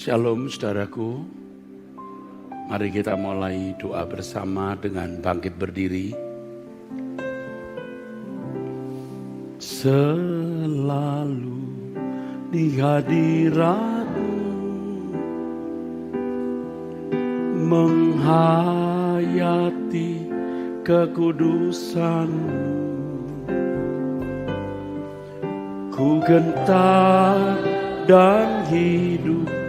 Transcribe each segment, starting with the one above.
Shalom saudaraku, mari kita mulai doa bersama dengan bangkit berdiri. Selalu di hadirat-Mu menghayati kekudusan-Mu, ku gentar dan hidup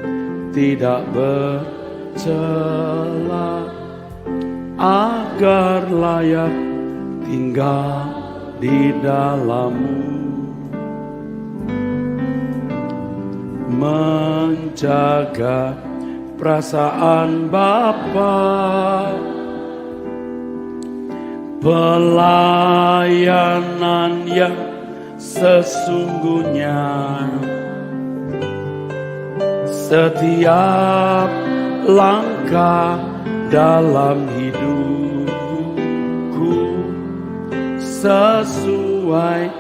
tidak bercela, agar layak tinggal di dalam-Mu, menjaga perasaan Bapa, pelayanan yang sesungguhnya. Setiap langkah dalam hidupku sesuai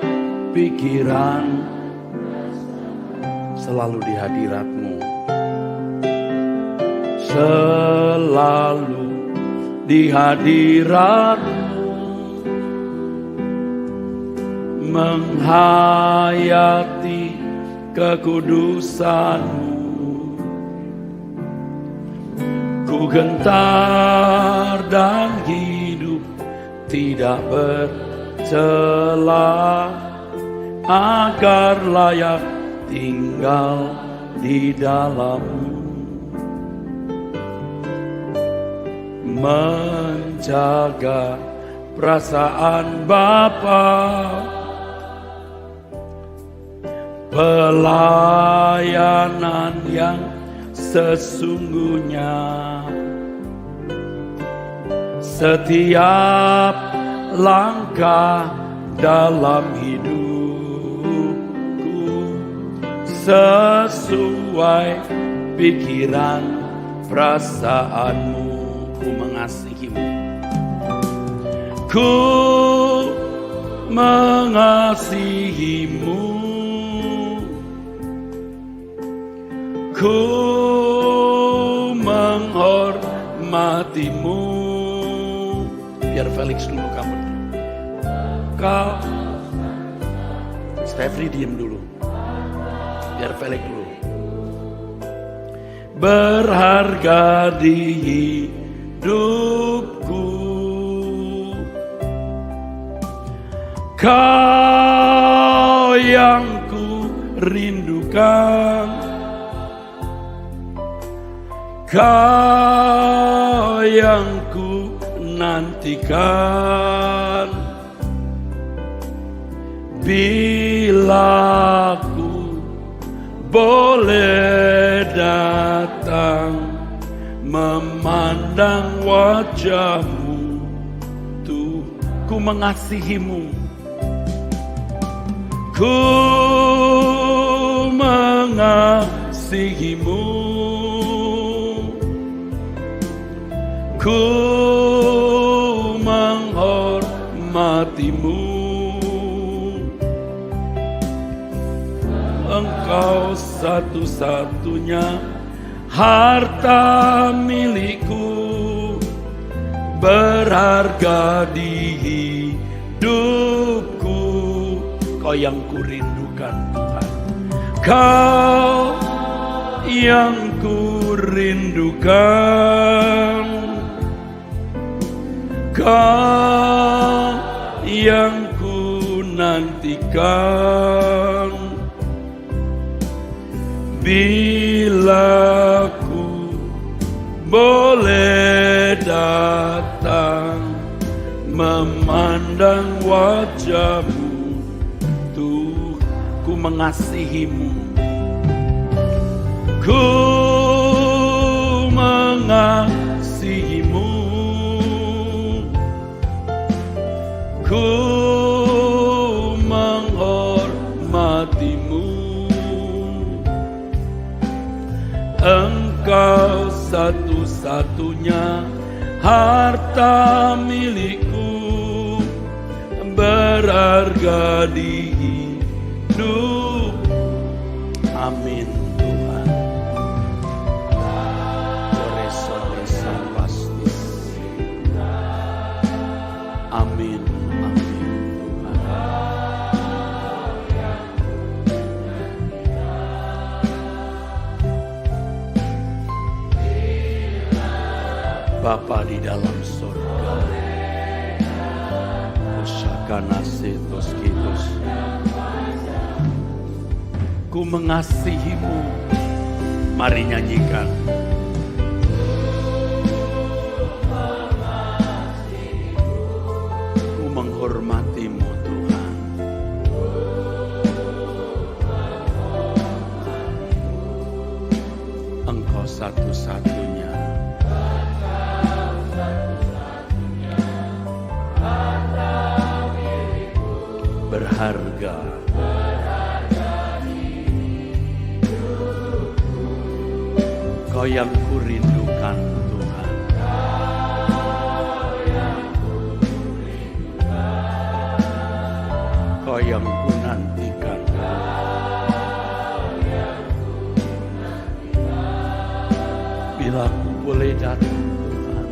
pikiran, selalu di hadirat-Mu, selalu di hadirat-Mu, menghayati kekudusan-Mu. Ku gentar dan hidup tidak bercela, agar layak tinggal di dalam-Mu, menjaga perasaan Bapa, pelayanan yang sesungguhnya. Setiap langkah dalam hidupku sesuai pikiran perasaan-Mu. Ku mengasihi-Mu, ku mengasihi-Mu, ku menghormati-Mu. Biar Felix dulu kamu. Kau Stefri diem dulu. Biar Felix dulu. Berharga di hidupku, Kau yang ku rindukan, Kau yang ku nantikan. Bila ku boleh datang memandang wajah-Mu, Tuh ku mengasihi-Mu, ku mengasihi-Mu, ku menghormati-Mu. Engkau satu-satunya harta milikku, berharga di hidupku. Kau yang kurindukan Tuhan, Kau yang kurindukan, Kau yang ku nantikan. Bila ku boleh datang memandang wajah-Mu, Tuh ku mengasihi-Mu, ku mengasihi-Mu, ku menghormati-Mu. Engkau satu-satunya harta milikku, berharga di hidup. Amin Tuhan. Bapa di dalam surga, Usakanasitos kitos, ku mengasihimu. Mari nyanyikan. Ku menghormatimu Tuhan. Engkau satu-satunya. Berharga. Kau yang kurindukan Tuhan. Kau yang kunantikan. Bila ku boleh datang Tuhan.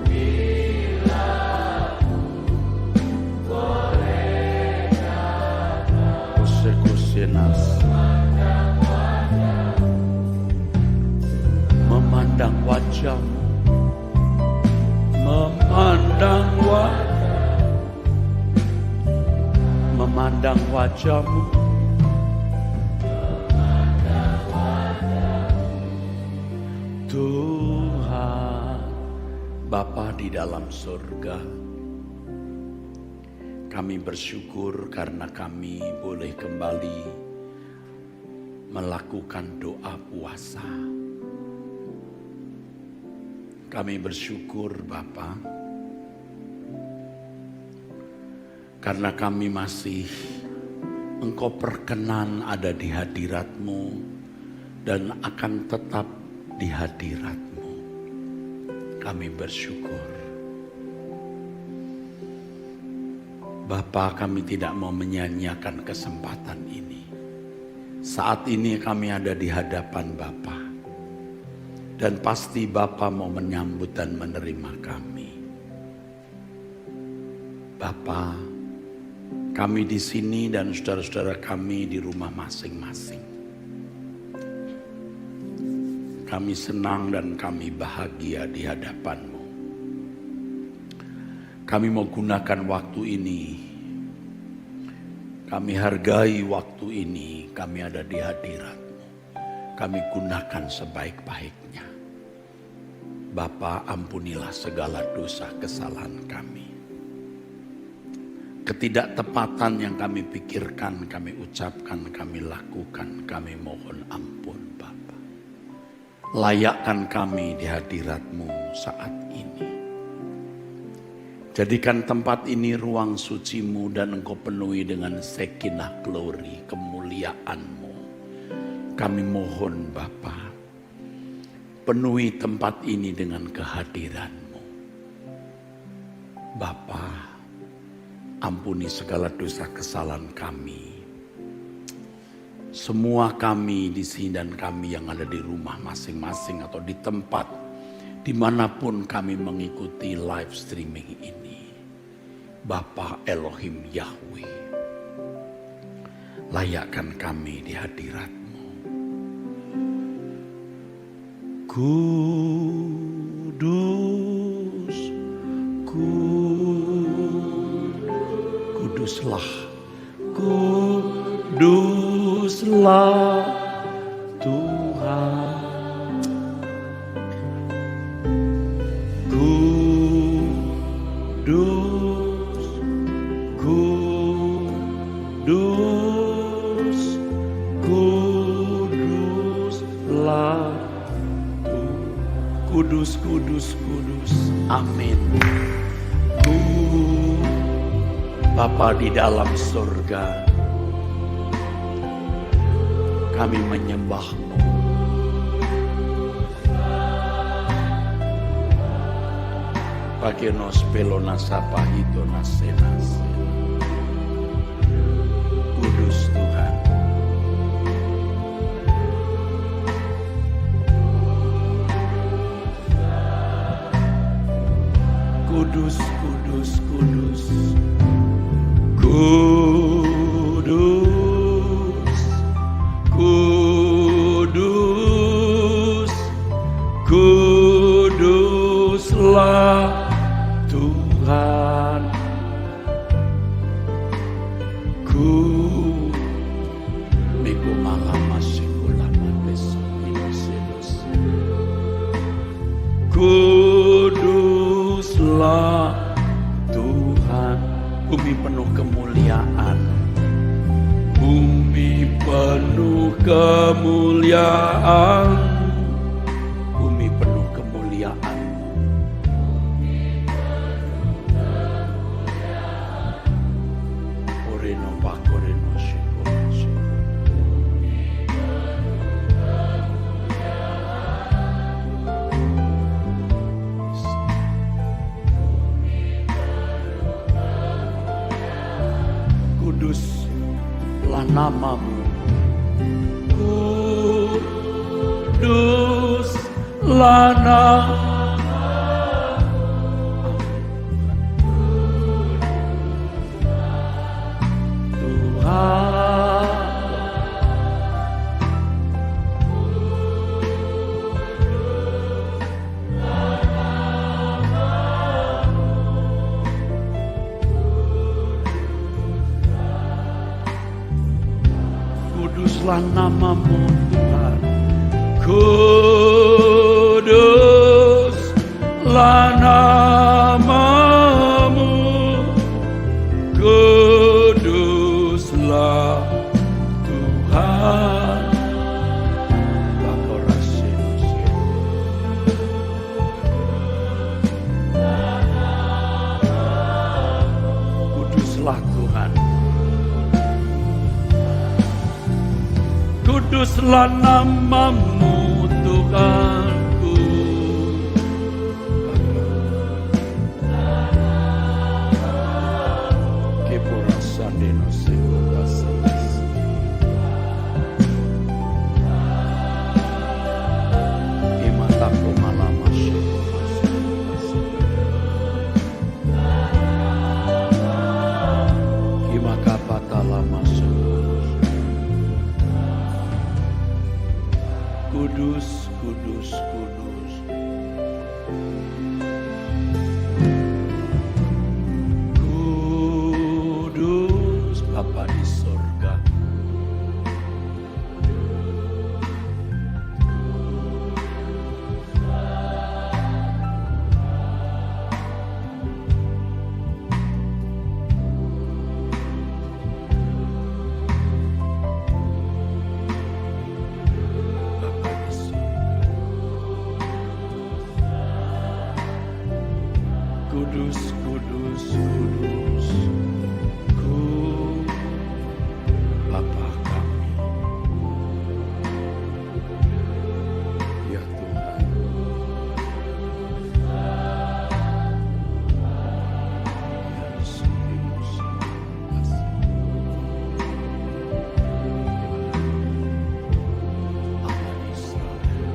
Kuse-kusenas. Memandang wajahmu, memandang wajahmu, Tuhan. Bapa di dalam surga, kami bersyukur karena kami boleh kembali melakukan doa puasa. Kami bersyukur Bapa, karena kami masih Engkau perkenan ada di hadirat-Mu dan akan tetap di hadirat-Mu. Kami bersyukur. Bapa, kami tidak mau menyanyiakan kesempatan ini. Saat ini kami ada di hadapan Bapa. Dan pasti Bapa mau menyambut dan menerima kami. Bapa, kami di sini dan saudara-saudara kami di rumah masing-masing. Kami senang dan kami bahagia di hadapan-Mu. Kami mau gunakan waktu ini. Kami hargai waktu ini. Kami ada di hadirat-Mu. Kami gunakan sebaik-baiknya. Bapa, ampunilah segala dosa kesalahan kami. Ketidaktepatan yang kami pikirkan, kami ucapkan, kami lakukan, kami mohon ampun Bapa. Layakkan kami di hadirat-Mu saat ini. Jadikan tempat ini ruang suci-Mu dan Engkau penuhi dengan sekinah glory, kemuliaan-Mu. Kami mohon Bapa, penuhi tempat ini dengan kehadiran-Mu. Bapa, ampuni segala dosa kesalahan kami. Semua kami di sini dan kami yang ada di rumah masing-masing atau di tempat dimanapun kami mengikuti live streaming ini. Bapa Elohim Yahweh, layakkan kami di hadirat-Mu. Kudus, kuduslah, kuduslah Tuhan. Kudus, kudus, kuduslah Tuhan. Kudus, kudus, kudus. Amin. Bapa di dalam surga, kami menyembah-Mu. Pakenos pelona sapahito nasenas. Kudus Tuhan. Kudus, kudus, kudus. Kudus, kudus, kuduslah Tuhan, ku minggu malam masih ulama besok ini sedus. Kuduslah Tuhan, bumi penuh kemuliaan, bumi penuh kemuliaan, bumi penuh kemuliaan. Oreno pakoreno shikono. Kuduslah namamu, kuduslah namamu, Tuhan. Kuduslah namamu Tuhan, kuduslah namamu, kuduslah Tuhan. Kuduslah Tuhan, kuduslah namamu Tuhanku. Kepurasa deno sekudasas. Imataku malama sekudasas. Imakapata lama sekudasas. Kudus, kudus, kudus. Kudus Bapa di sorga. Kudus, kudus, kudus, Bapa kami, ya Tuhan. Ya Yesus, Allah Israel.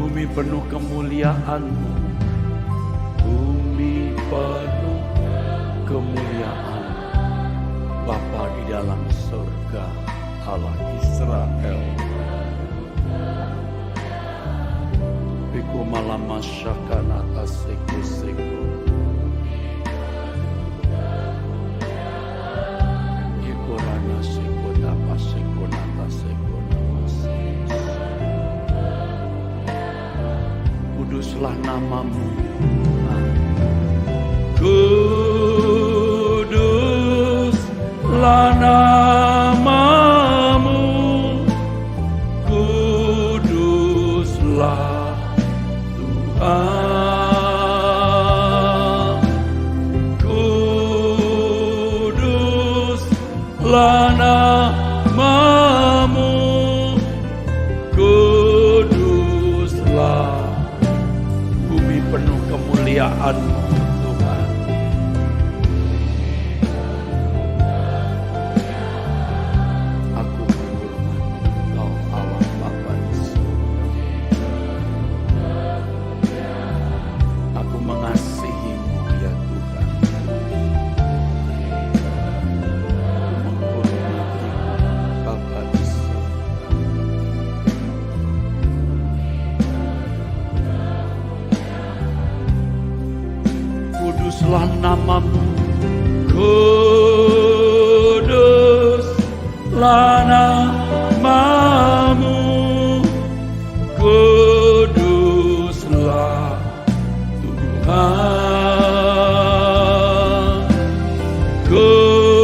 Bumi penuh kemuliaan-Mu, bumi penuh kemuliaan Bapa di dalam surga, Allah Israel. Biku malam masyakan atas siku-siku, Ikurana siku dapat siku atas siku namasi. Kuduslah namamu, kuduslah namamu, kuduslah Tuhan, kuduslah namamu, kuduslah. Penuh kemuliaan-Mu Tuhan. Aku menghormati Engkau Allah Bapa di surga. Aku mengasihi-Mu ya Tuhan. Aku menghormati Bapa di surga. kuduslah namamu, kuduslah namamu, kuduslah Tuhan, kuduslah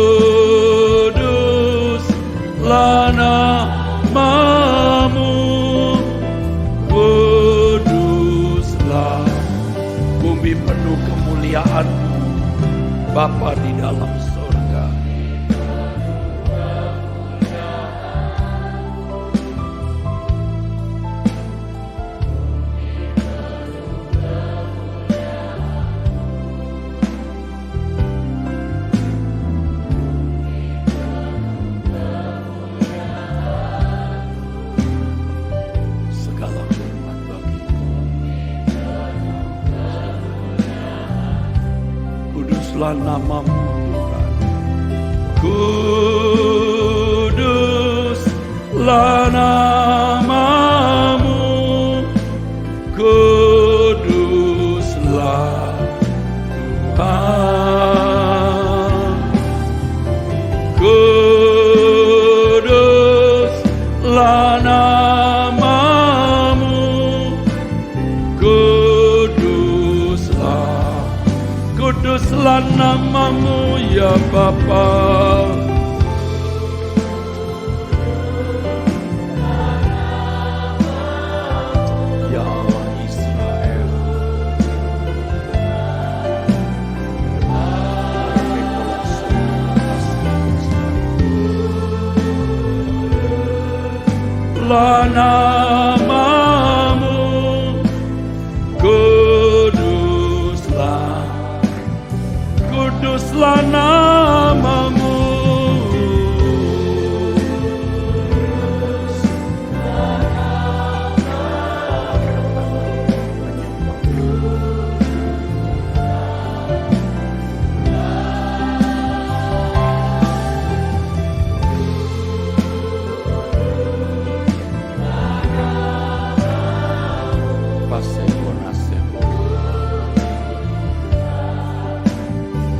namamu, kuduslah. Bumi penuh kemuliaan-Mu, Bapa di dalam surga. Segala hormat bagi-Mu. Kuduslah namamu Tuhan, kuduslah namamu, kuduslah Tuhan, kuduslah namamu, kuduslah namamu ya Bapa. Ya Allah Israel, kuduslah namamu, kuduslah namamu,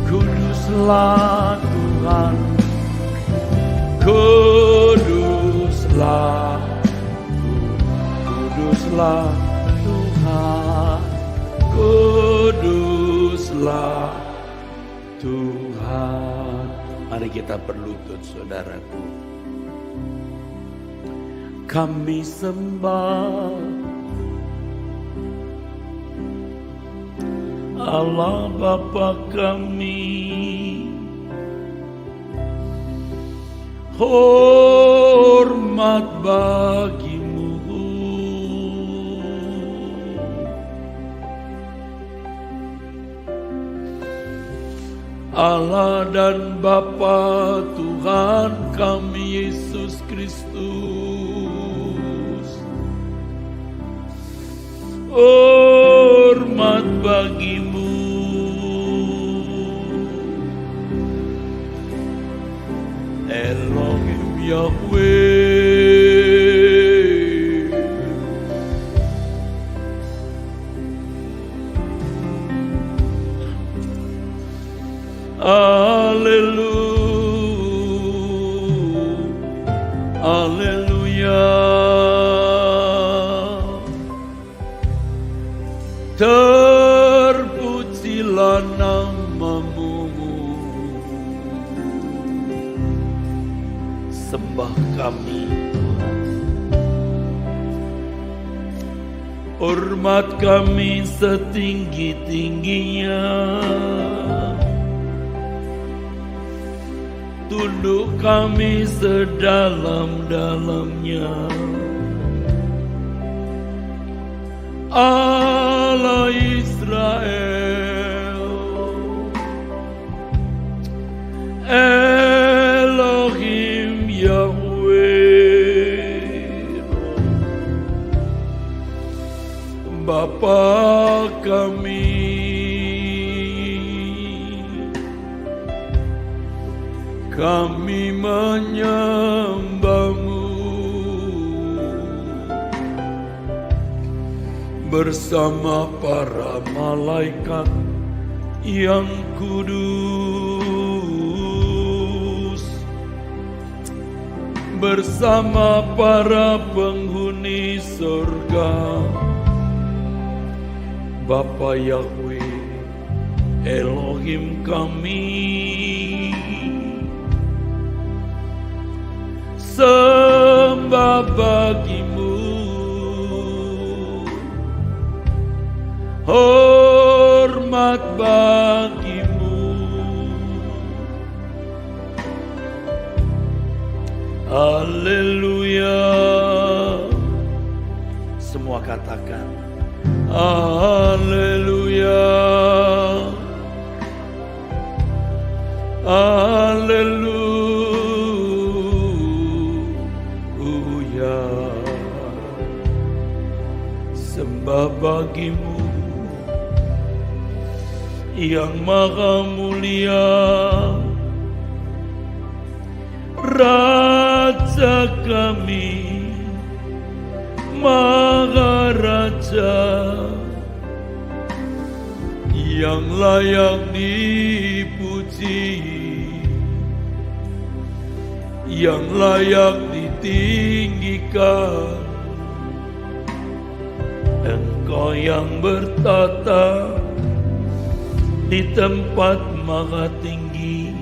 kuduslah Tuhan, kuduslah Tuhan, kuduslah Tuhan. Mari kita berlutut saudaraku. Kami sembah Allah Bapa kami, hormat bagi-Mu. Allah dan Bapa Tuhan kami Yesus Kristus, hormat bagi-Mu. Elohim Yahweh, Haleluya, Haleluya. Terpujilah namamu, sembah kami Tuhan, hormat kami setinggi-tingginya, tunduk kami sedalam-dalamnya. Allah Israel, Elohim Yahweh, Bapa kami, kami menyembah-Mu bersama para malaikat yang kudus, bersama para penghuni surga. Bapa Yahweh, Elohim kami, sembah bagimu, hormat bagimu. Haleluya. Semua katakan haleluya, haleluya. Sembah bagimu yang maha mulia, Raja kami, Maharaja, yang layak dipuji, yang layak ditinggikan. Engkau yang bertata di tempat maha tinggi,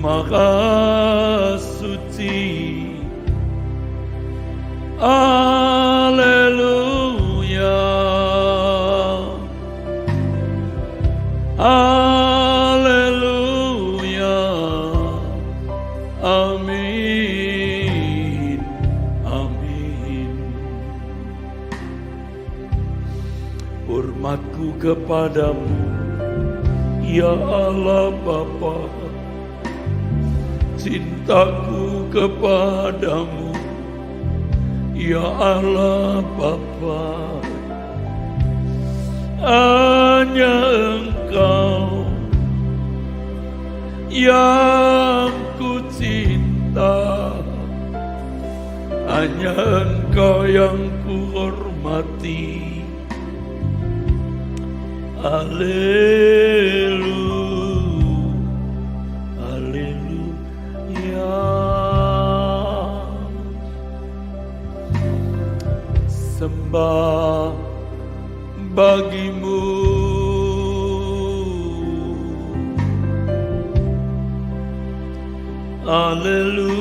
maha suci. Haleluya, haleluya, amin, amin. Hormatku kepadamu, ya Allah Bapa, cintaku kepadamu, ya Allah Bapa. Hanya Engkau yang ku cinta, hanya Engkau yang ku hormati. Haleluya. Sembah bagimu, haleluya.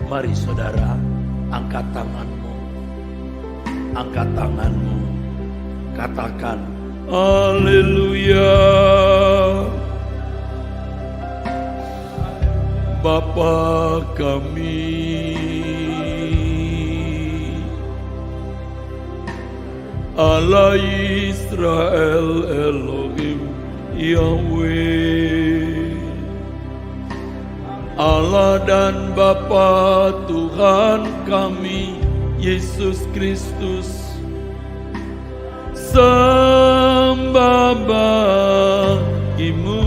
Mari saudara, angkat tanganmu, angkat tanganmu, katakan haleluya. Bapa kami, Allah Israel, Elohim Yahweh, Allah dan Bapa Tuhan kami Yesus Kristus, sembah bagimu,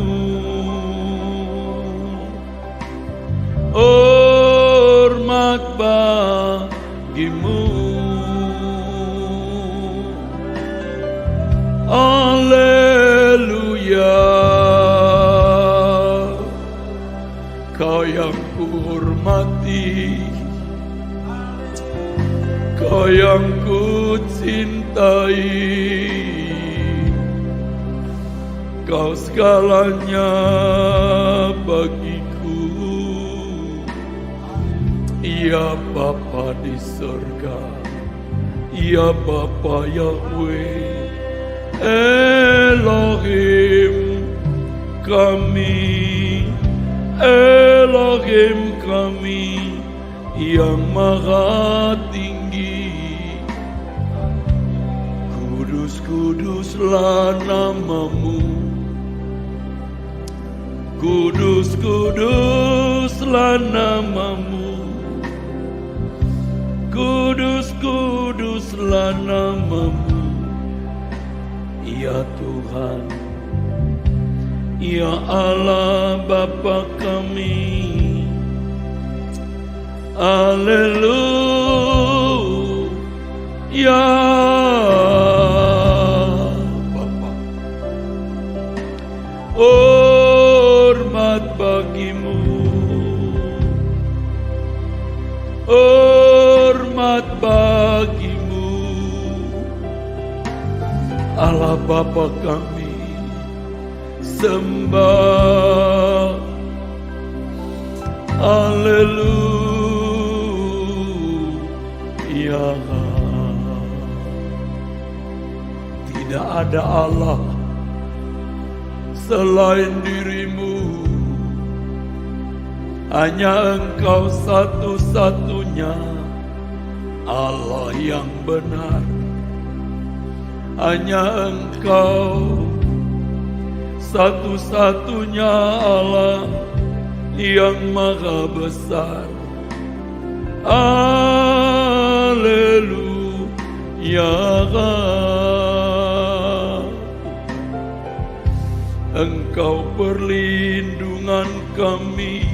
hormat bagimu. Haleluya. Kau yang kuhormati, Kau yang ku cintai, Kau segalanya bagiku. Ya Bapa di surga, ya Bapa Yahweh, Elohim kami, Elohim kami yang maha tinggi. Kudus, kuduslah namamu, kudus, kuduslah namamu, kudus, kuduslah namamu. Ya Tuhan, ya Allah Bapa kami, haleluya. hormat bagimu, hormat bagimu, Allah Bapa kami, sembah, haleluya. Tidak ada Allah selain dirimu, hanya Engkau satu-satunya Allah yang benar. Hanya Engkau satu-satunya Allah yang maha besar. Haleluya. Engkau perlindungan kami,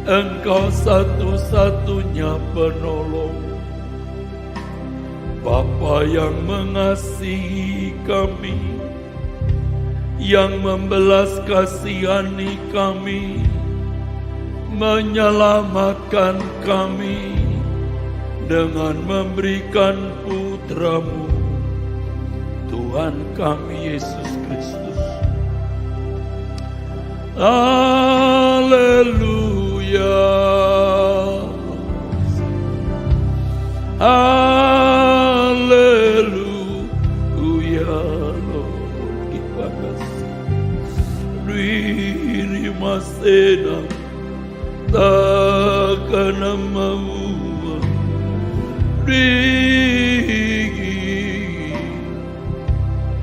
Engkau satu-satunya penolong, Bapa yang mengasihi kami, yang membelas kasihani kami, menyelamatkan kami dengan memberikan putra-Mu, Tuhan kami Yesus Kristus. Haleluya. Haleluya. Lord, kita kasih diri masena takkan mau diri.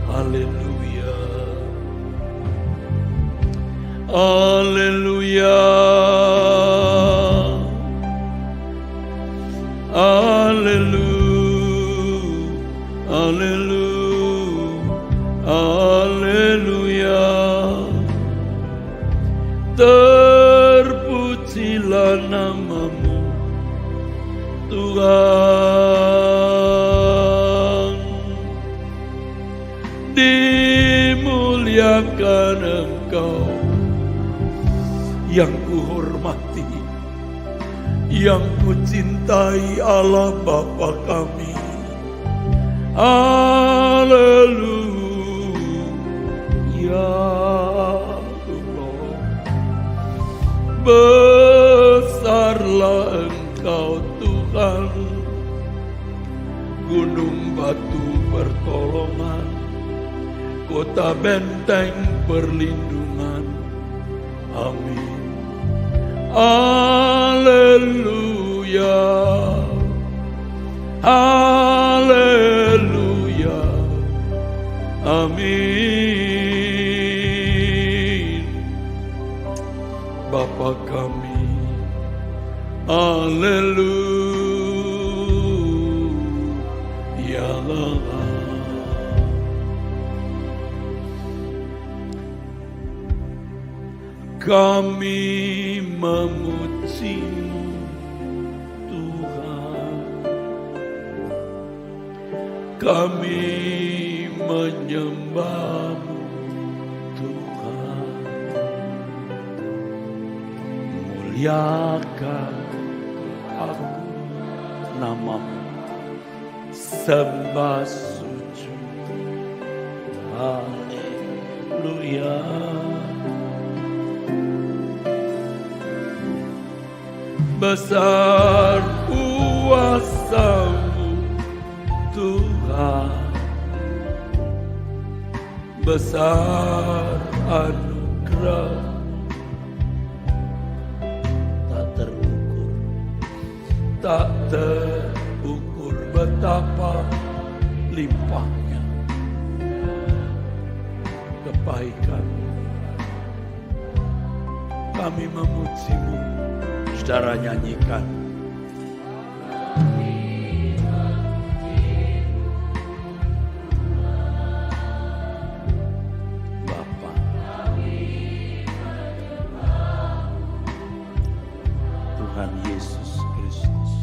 Haleluya. Haleluya. Haleluya. Haleluya. Haleluya. Terpujilah nama-Mu Tuhan, dimuliakan Engkau yang kuhormati, yang kucintai Allah Bapa kami. Haleluya. Besarlah Engkau Tuhan, gunung batu pertolongan, kota benteng perlindungan. Amin. Haleluya. Haleluya. Amin. Bapa kami, haleluya. Kami memuji-Mu Tuhan, kami menyembah-Mu Tuhan, muliakan aku nama-Mu, sembah sujud. Haleluya. Besar kuasa-Mu Tuhan, besar anugerah tak terukur, tak terukur betapa limpahnya kebaikan. Kami memuji-Mu. Saudara nyanyikan. Bapa, Tuhan Yesus Kristus,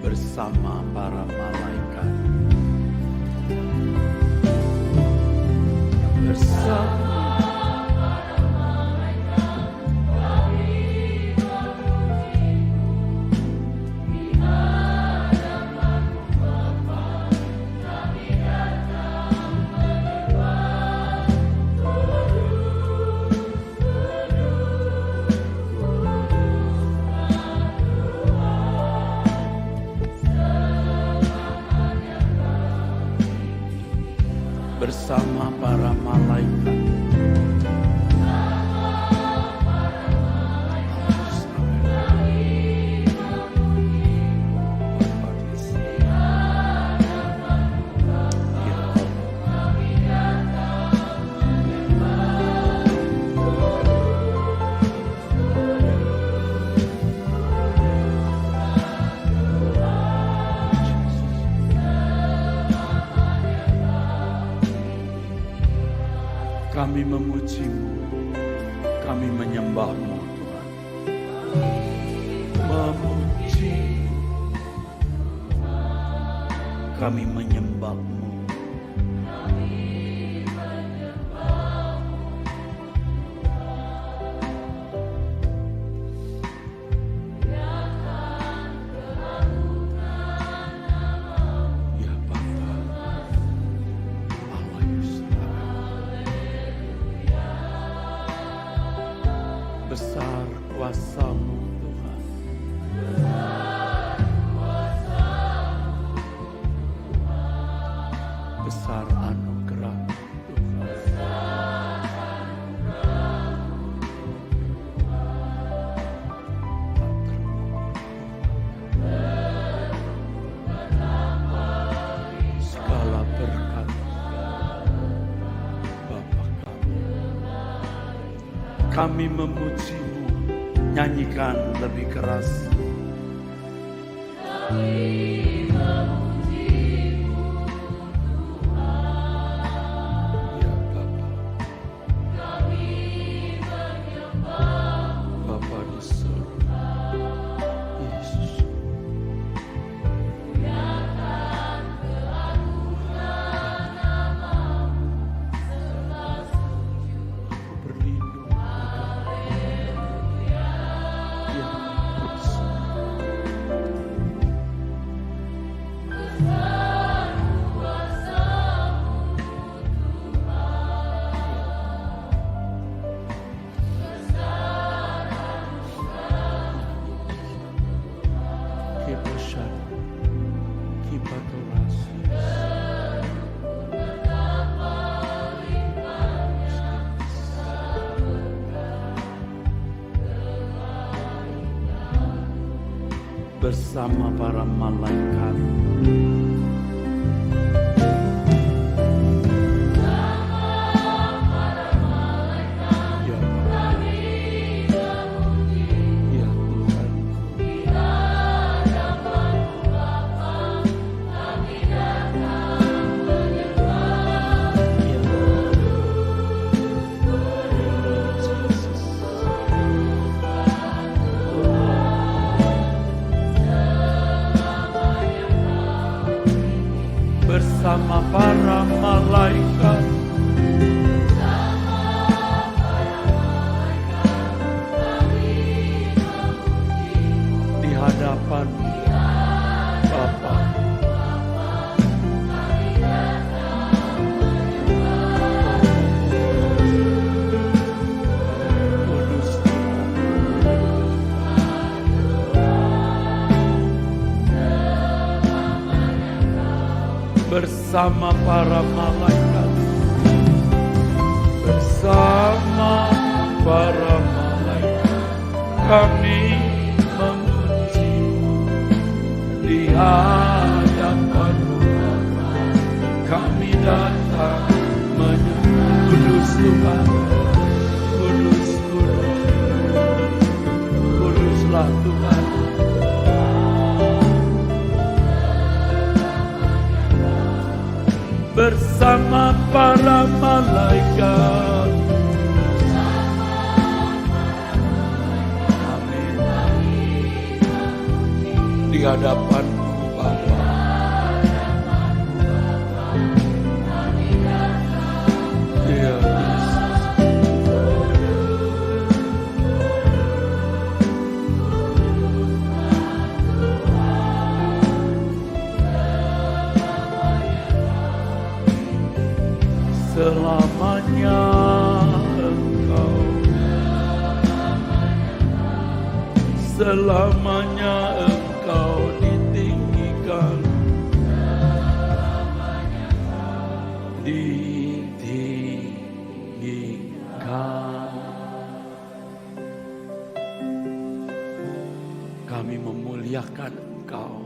bersama para malaikat. Bersama bersama para malaikat. Kami memuji-Mu, kami menyembah-Mu Tuhan. Memuji-Mu, kami menyembah-Mu. Ya Bapa, Allah besar kuasa-Mu Tuhan. Besar anugerah-Mu Tuhan. Segala berkat Bapa kami memuji-Mu, nyanyikan lebih keras. Ya Bapa, Bapa di surga, Yesus. Berlindung bersama para malaikat. Ya Bapa, ya Tuhan, bersama para malaikat. Di hadapan Bapa. Kudus bersama para malaikat, bersama para malaikat kami memuji di hadapan-Mu. Kami datang menyembah. Kudus Tuhan, kudus, kudus, kuduslah Tuhan. Bersama para malaikat, amin, di hadapan-Mu selamanya Engkau ditinggikan, ditinggikan. Kami memuliakan Engkau.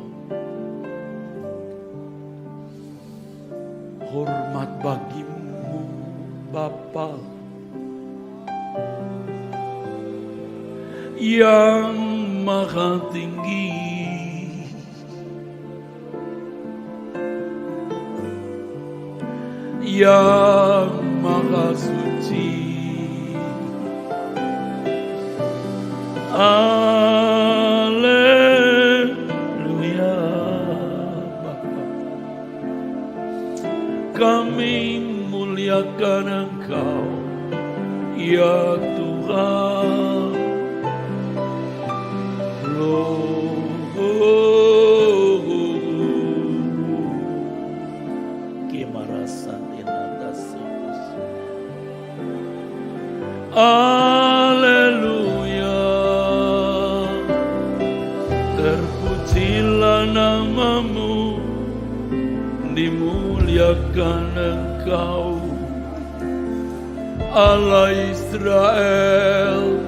Hormat bagimu Bapa yang maha tinggi, yang maha suci. Haleluya Bapa. Kami muliakan Engkau ya Tuhan. Haleluya, terpujilah namamu, dimuliakan Engkau, Allah Israel,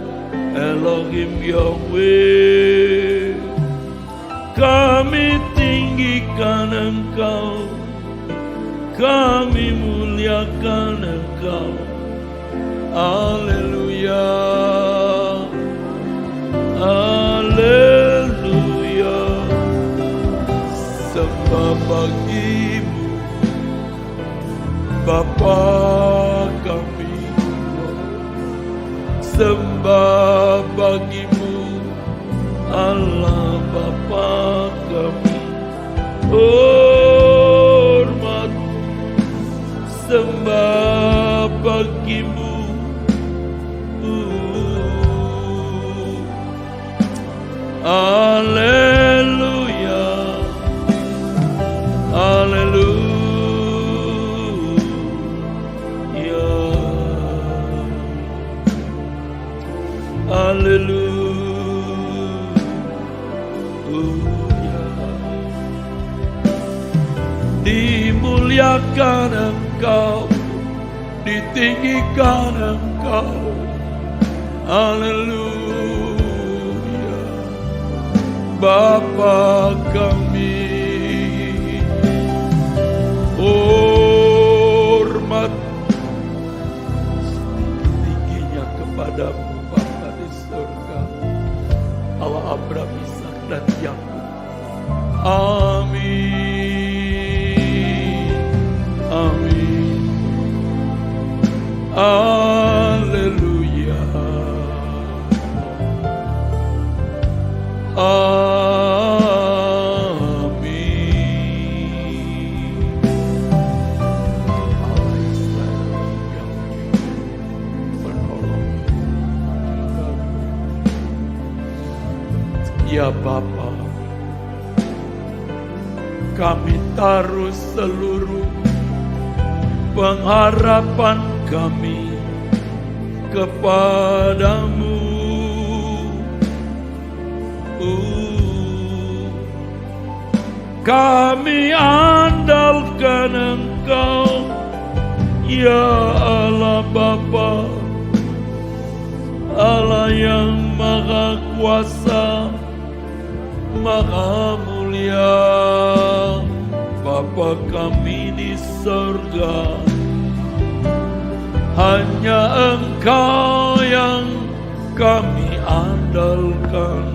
Elohim Yahweh. Kami tinggikan Engkau, kami muliakan Engkau. Haleluya, haleluya. Sembah bagimu Bapa kami, sembah bagimu Allah Bapa kami. Hormat sembah bagimu. Haleluya, haleluya, haleluya. Dimuliakan Engkau, ditinggikan Engkau. Haleluya. Bapa kami, hormat tingginya kepadamu Bapa di surga, Allah Abraham, Ishak dan Yakub. Amin, amin, haleluya. Ya Bapa, kami taruh seluruh pengharapan kami kepadamu. Kami andalkan Engkau, ya Allah Bapa, Allah yang maha kuasa, maha mulia. Bapa kami di surga, hanya Engkau yang kami andalkan,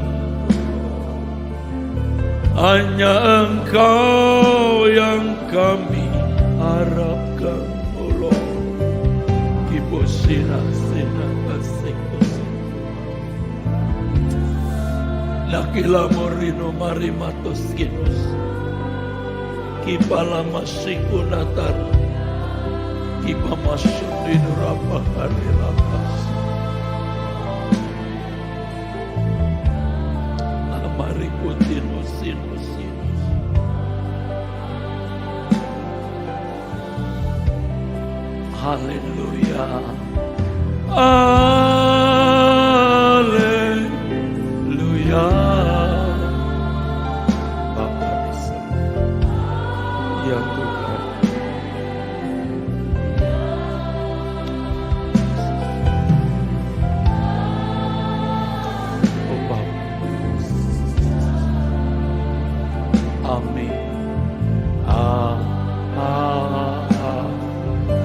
hanya Engkau yang kami harapkan. Allah kibosina sina basikus lakila morino marimatos kinus kipala masikunatar kipa masyudin rapa hari lapas amari kutinus sinus. Haleluya, haleluya, Amin.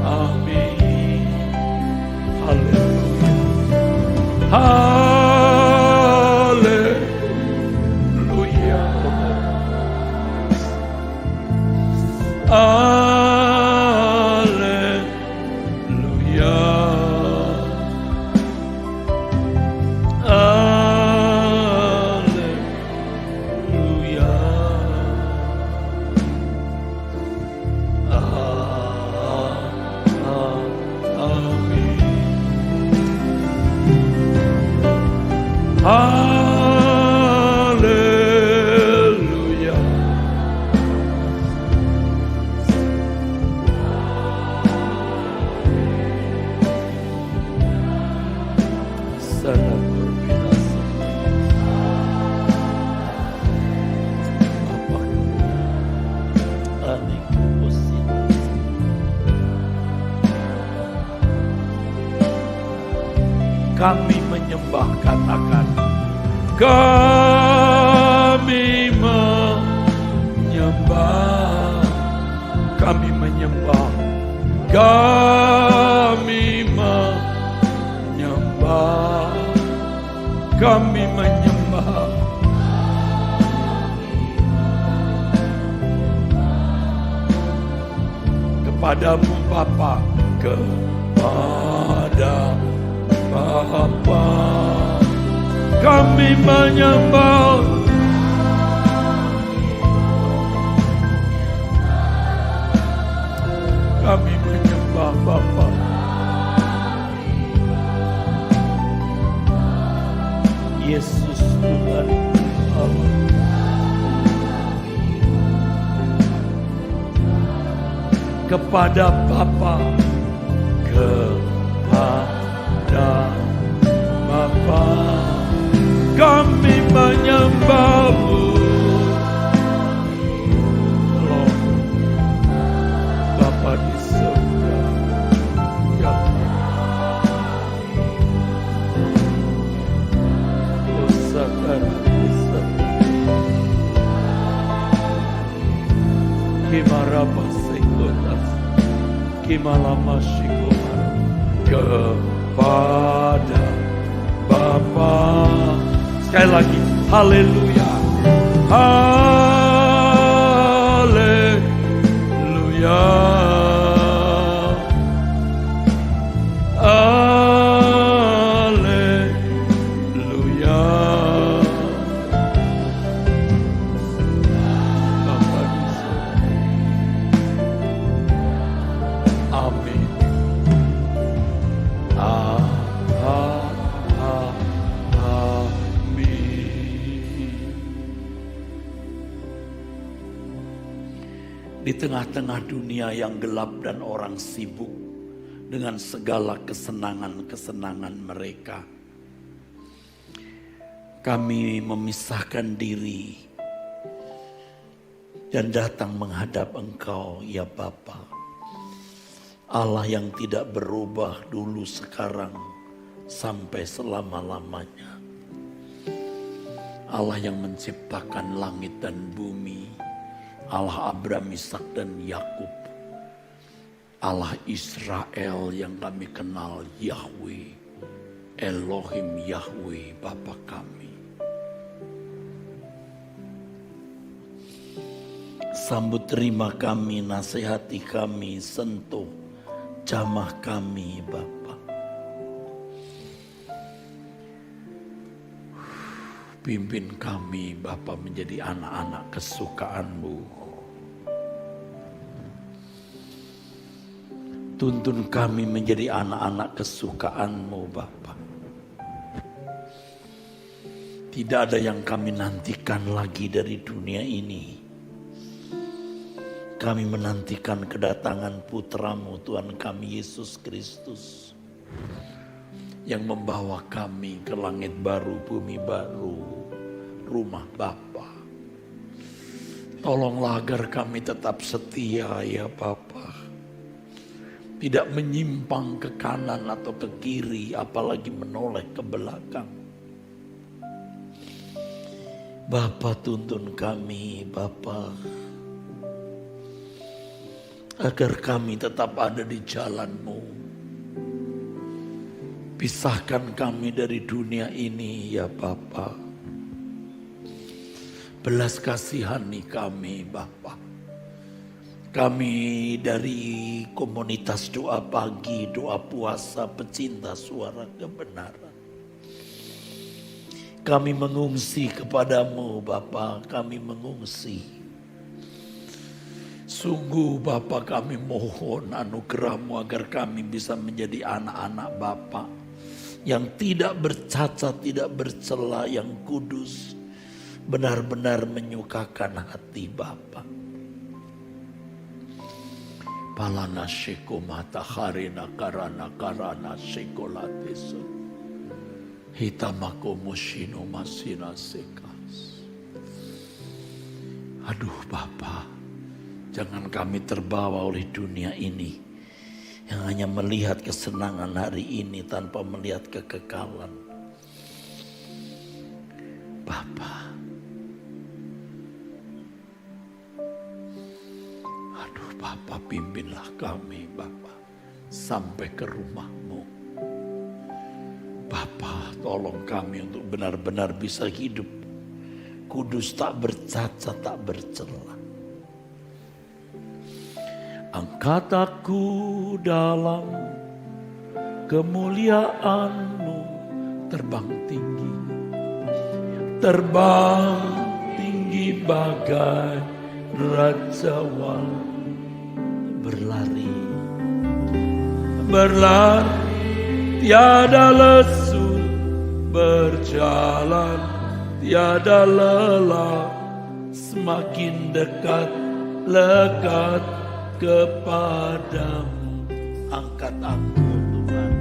Amin. Haleluya. Haleluya. Haleluya. Haleluya. Amin. Haleluya. Sangat berbinasa. Apa aneh kusin. Kami menyembah, katakan kami menyembah, kami menyembah, kami menyembah, kami menyembah. Kepadamu Bapa, kepada Bapa kami menyembah. Kami menyembah Bapa. Yesus Tuhan Allah. Kepada Bapa, kepada Bapa kami menyembah-Mu. Tolong Bapa di surga, ya Saudara di surga. Kimarapa sekutas, kimalama shikomara. Kepada Bapa. Sekali lagi, haleluya. Haleluya. Haleluya. Bapa di surga. Amin. Di tengah-tengah dunia yang gelap dan orang sibuk dengan segala kesenangan-kesenangan mereka, kami memisahkan diri dan datang menghadap Engkau, ya Bapa. Allah yang tidak berubah dulu, sekarang, sampai selama-lamanya. Allah yang menciptakan langit dan bumi. Allah Abraham, Ishak dan Yakub. Allah Israel yang kami kenal, Yahweh, Elohim Yahweh, Bapa kami. Sambut terima kami, nasihati kami, sentuh jamah kami, Bapa. Pimpin kami, Bapa, menjadi anak-anak kesukaan-Mu. Tuntun kami menjadi anak-anak kesukaan-Mu, Bapa. Tidak ada yang kami nantikan lagi dari dunia ini. Kami menantikan kedatangan Putra-Mu, Tuhan kami Yesus Kristus, yang membawa kami ke langit baru, bumi baru, rumah Bapa. Tolonglah agar kami tetap setia, ya Bapa. Tidak menyimpang ke kanan atau ke kiri, apalagi menoleh ke belakang. Bapa, tuntun kami, Bapa, agar kami tetap ada di jalan-Mu. Pisahkan kami dari dunia ini ya Bapa. Belas kasihani kami Bapa. Kami dari komunitas doa pagi, doa puasa, pecinta suara kebenaran. Kami mengungsi kepadamu Bapa, kami mengungsi. Sungguh Bapa, kami mohon anugerah-Mu agar kami bisa menjadi anak-anak Bapa yang tidak bercacat, tidak bercela, yang kudus, benar-benar menyukakan hati Bapa. Palana sheko mata harina karana shekolateso. Hitamako mushino masina sekas. Aduh Bapa, jangan kami terbawa oleh dunia ini yang hanya melihat kesenangan hari ini tanpa melihat kekekalan. Bapa, aduh Bapa, pimpinlah kami Bapa sampai ke rumah-Mu. Bapa, tolong kami untuk benar-benar bisa hidup kudus, tak bercacat, tak bercela. Angkat aku dalam kemuliaan-Mu, terbang tinggi. Terbang tinggi bagai rajawan, berlari. Berlari tiada lesu, berjalan tiada lelah, semakin dekat lekat kepadamu. Angkat aku Tuhan,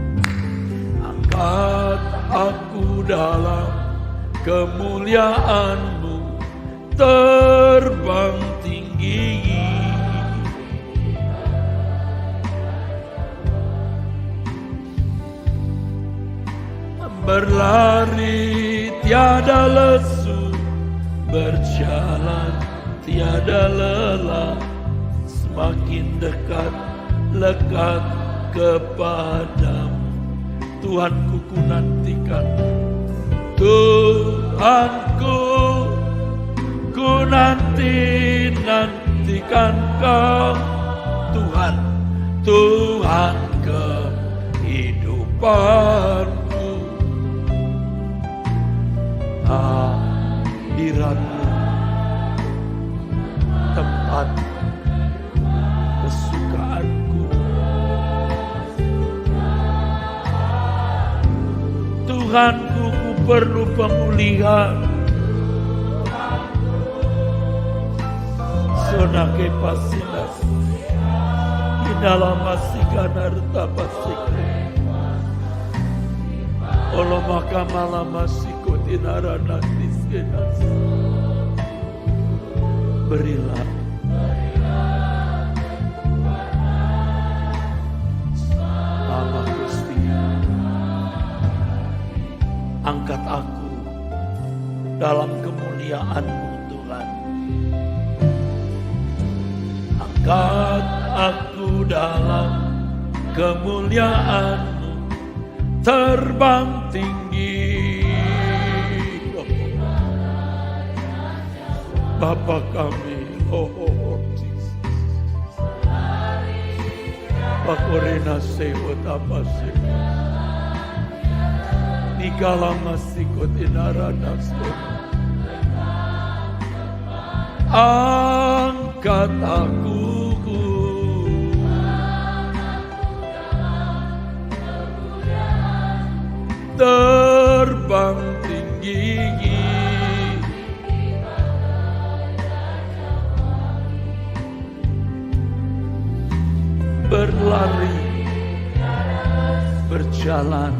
angkat aku dalam kemuliaan-Mu, terbang tinggi. Berlari tiada lesu, berjalan tiada lelah, semakin dekat lekat kepadamu. Tuhanku, ku nantikan, Tuhanku, ku nantikan Kau, Tuhan, Tuhan kehidupan. Hadirat-Mu tempat kesukaanku. Tuhanku, ku perlu pemulihan. Sonake pasinas inalama sikanarta pasiku. Olo makamala masiko dinarana diskenas. Berilah Allah Gusti, angkat aku dalam kemuliaan-Mu Tuhan. Angkat aku dalam kemuliaan-Mu, terbang tinggi. Bapa kami, Jesus. Pakorena sewot apa sih? Nikala masih kotinara nasto. Angkat aku, terbang tinggi. Berlari, berjalan,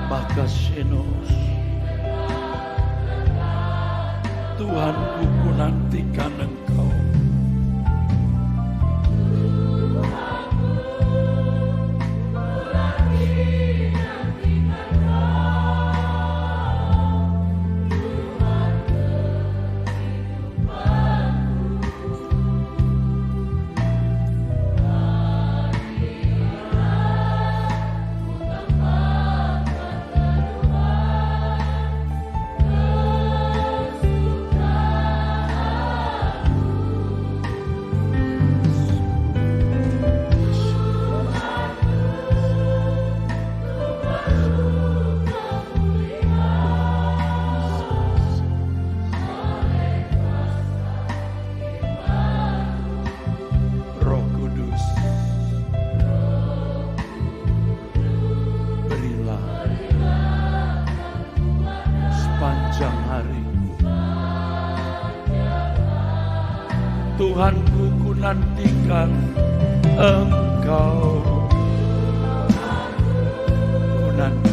makashinos. Tuhanku, ku nantikan Engkau. sepanjang hariku. Tuhanku, ku nantikan Engkau. Ku nantikan.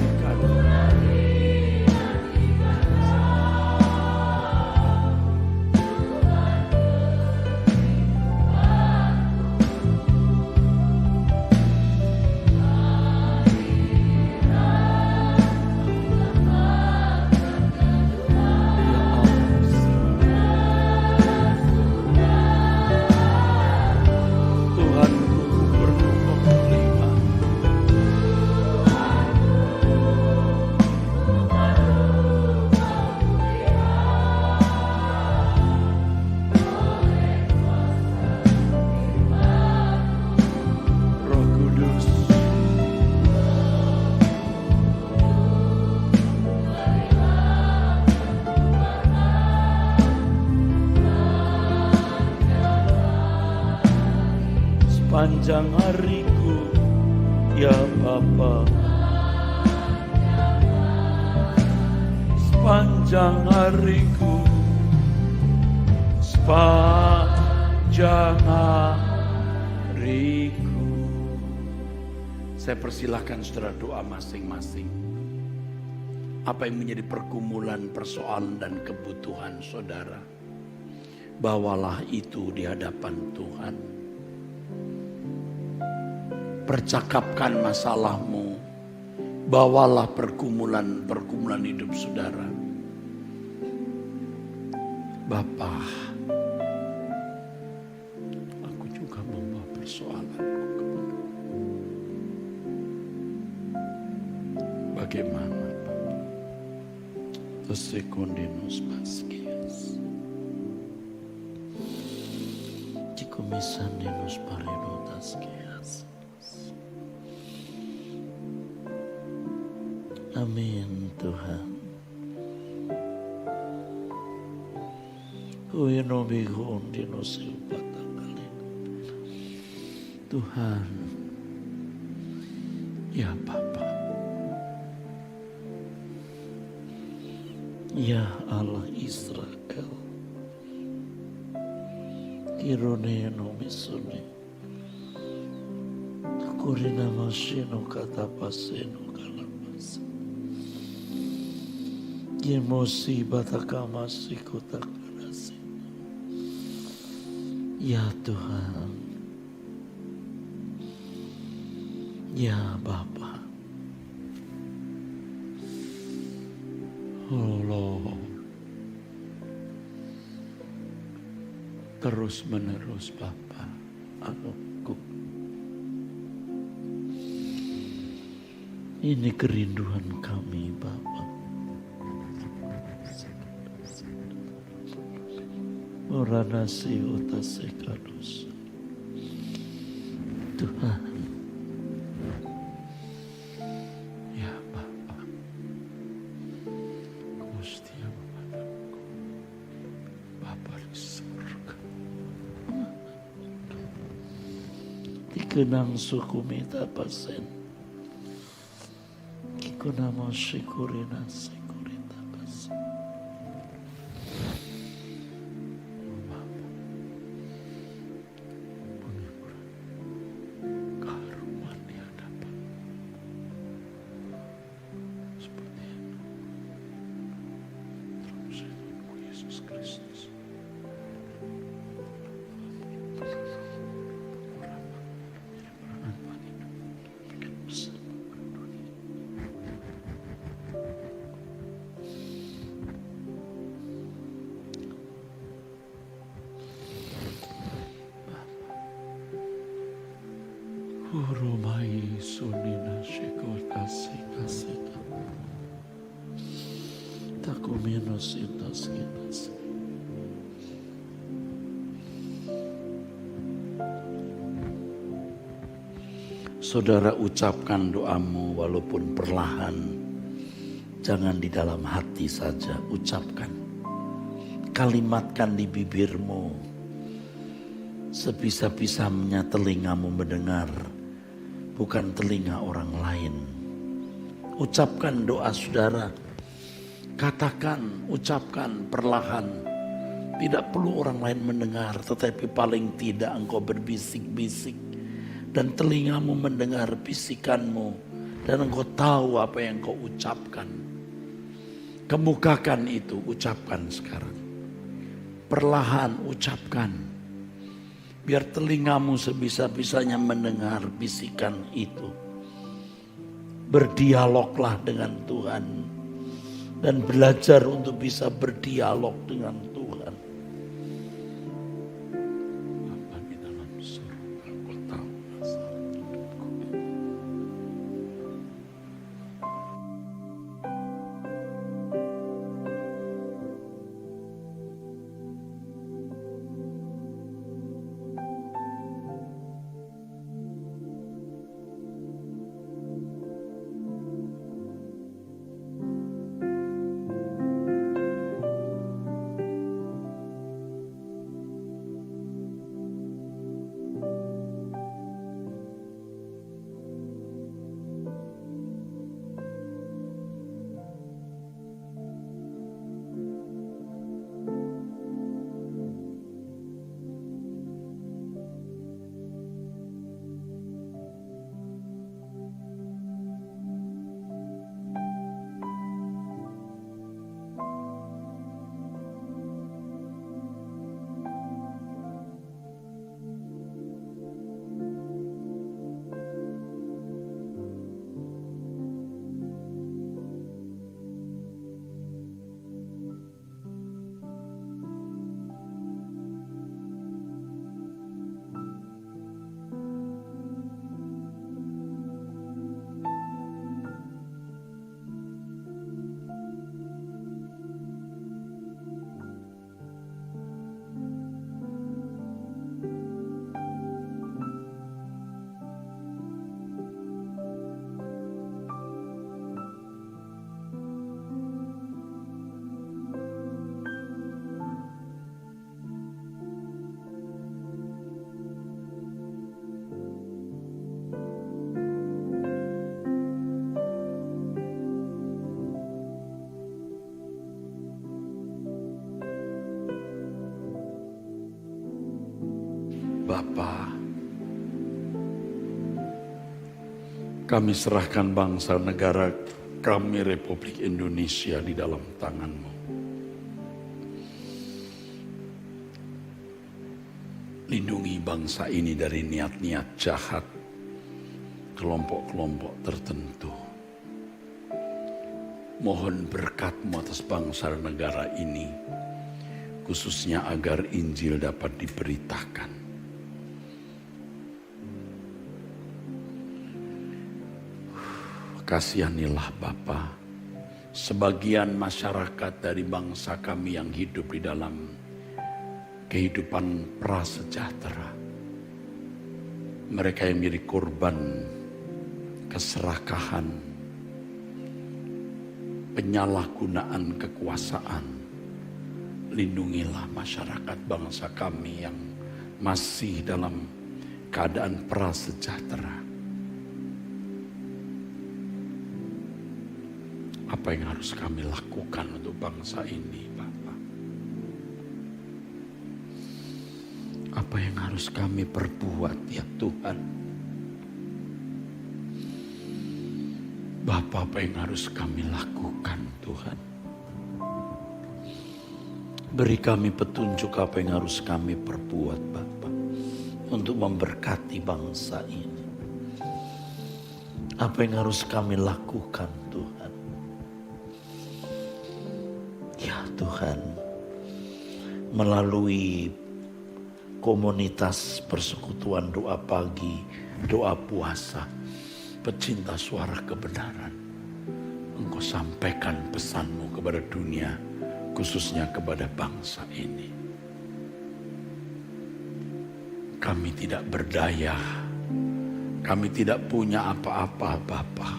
Sepanjang hariku, ya Bapa. Sepanjang hariku, sepanjang hariku. Saya persilahkan saudara doa masing-masing. Apa yang menjadi pergumulan, persoalan dan kebutuhan saudara, bawalah itu di hadapan Tuhan. Percakapkan masalahmu, bawalah pergumulan hidup saudara. Bapa, aku juga membawa persoalanku kepadamu. Bagaimana Bapa? Sekundinos paskias. Cikumisan dinos pareno taskias. Amin Tuhan. Uino bihon dinosil patanggalin. Tuhan, ya Bapa, ya Allah Israel, kirone no misune, kurina masino kata paseno kalapas. Yemosi batakamasi kotakarasi. Ya Tuhan, ya Bapa, Allah, terus menerus Bapa, aku. Ini kerinduan kami Bapa. Oranasi utasekados. Tuhan, ya Bapa, Kau setia kepadaku, Bapa di surga. Dikenang suku mita pasen, Kiko namo syukurina syukurita pasen. Urumai sunina shikota sikasita. Takumenos itas kitas. Saudara, ucapkan doamu walaupun perlahan. Jangan di dalam hati saja, ucapkan. Kalimatkan di bibirmu. Sebisa-bisanya telingamu mendengar. Bukan telinga orang lain. Ucapkan doa saudara. Katakan, ucapkan perlahan. Tidak perlu orang lain mendengar, tetapi paling tidak engkau berbisik-bisik. Dan telingamu mendengar bisikanmu. Dan engkau tahu apa yang engkau ucapkan. Kemukakan itu, ucapkan sekarang. Perlahan ucapkan. Biar telingamu sebisa-bisanya mendengar bisikan itu. Berdialoglah dengan Tuhan. Dan belajar untuk bisa berdialog dengan Tuhan. Bapa di dalam surga, Engkau tahu masalah hidupku. Bapa, kami serahkan bangsa negara kami Republik Indonesia di dalam tangan-Mu. Lindungi bangsa ini dari niat-niat jahat, kelompok-kelompok tertentu. Mohon berkat-Mu atas bangsa dan negara ini, khususnya agar Injil dapat diberitakan. Kasihanilah Bapa, sebagian masyarakat dari bangsa kami yang hidup di dalam kehidupan prasejahtera. Mereka yang menjadi korban keserakahan, penyalahgunaan kekuasaan. Lindungilah masyarakat bangsa kami yang masih dalam keadaan prasejahtera. Apa yang harus kami lakukan untuk bangsa ini, Bapak? Apa yang harus kami perbuat, ya Tuhan? Bapak, apa yang harus kami lakukan, Tuhan? Beri kami petunjuk apa yang harus kami perbuat, Bapak, untuk memberkati bangsa ini. Apa yang harus kami lakukan, Tuhan? Ya Tuhan, melalui komunitas persekutuan doa pagi, doa puasa, pecinta suara kebenaran, Engkau sampaikan pesan-Mu kepada dunia, khususnya kepada bangsa ini. Kami tidak berdaya, kami tidak punya apa-apa Bapa,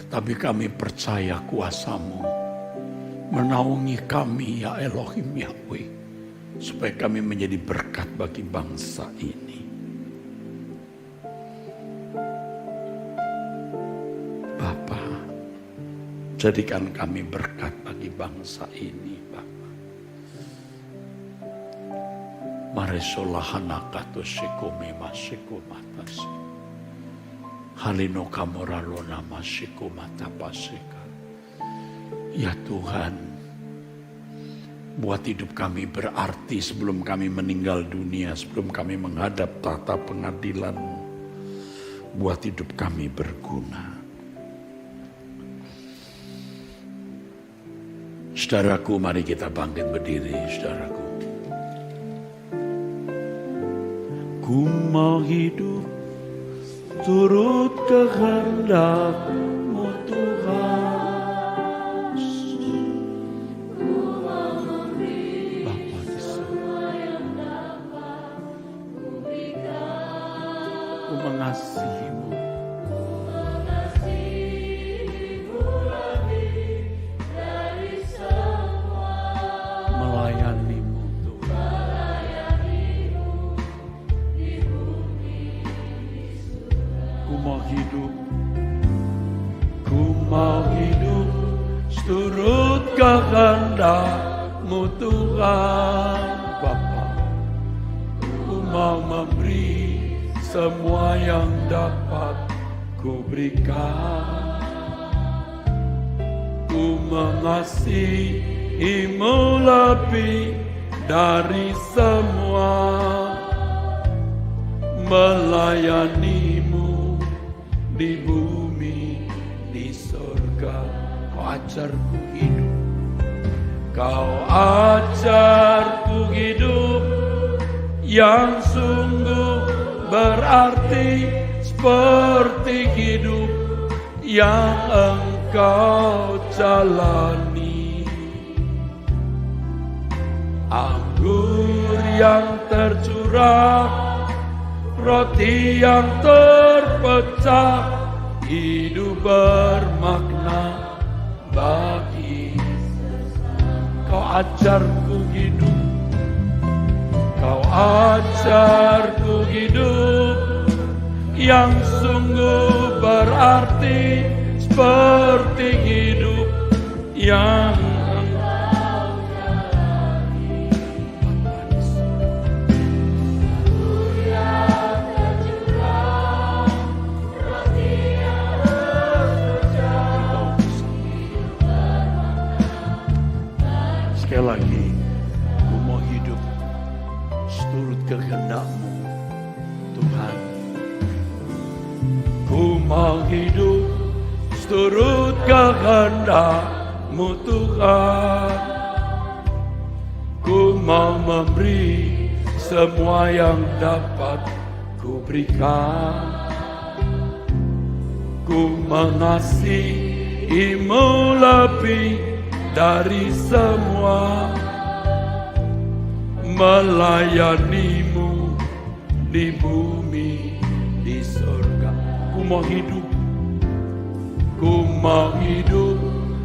tetapi kami percaya kuasa-Mu menaungi kami, ya Elohim Yahweh, supaya kami menjadi berkat bagi bangsa ini. Bapa, Jadikan kami berkat bagi bangsa ini, Bapa. Maresolahanakato sikumi masiku matasi. Halino kamoralona masiku matapasika. Ya Tuhan, buat hidup kami berarti sebelum kami meninggal dunia, sebelum kami menghadap tahta pengadilan-Mu. Buat hidup kami berguna. Saudaraku, mari kita bangkit berdiri, saudaraku. Ku mau hidup turut kehendak-Mu Tuhan. Bapa di surga, ku mengasihi-Mu. Ku mau hidup seturut kehendak-Mu Tuhan. Bapa, ku mau memberi semua yang dapat ku berikan. Ku mengasihi-Mu lebih dari semua, melayani-Mu di bumi, di surga. Kau ajarku hidup, Kau ajarku hidup yang sungguh berarti, seperti hidup yang Engkau jalani. Anggur yang tercurah, roti yang terpecah, hidup bermakna bagi. Kau ajarku hidup, Kau ajarku hidup yang sungguh berarti, seperti hidup yang sekali lagi, ku mau hidup seturut kehendak-Mu Tuhan. Ku mau hidup seturut kehendak-Mu Tuhan. Ku mau memberi semua yang dapat ku berikan. Ku mengasihi-Mu lebih dari semua, melayani-Mu di bumi, di surga. Ku mau hidup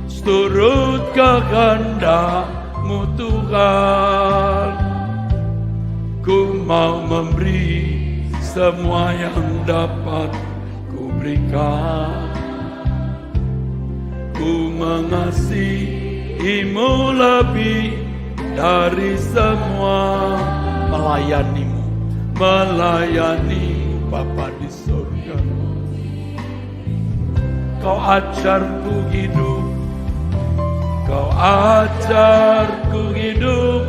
seturut kehendak-Mu Tuhan. Ku mau memberi semua yang dapat ku berikan. Ku mengasihi-Mu lebih dari semua, melayani-Mu Bapa di surga. Kau ajarku hidup, Kau ajarku hidup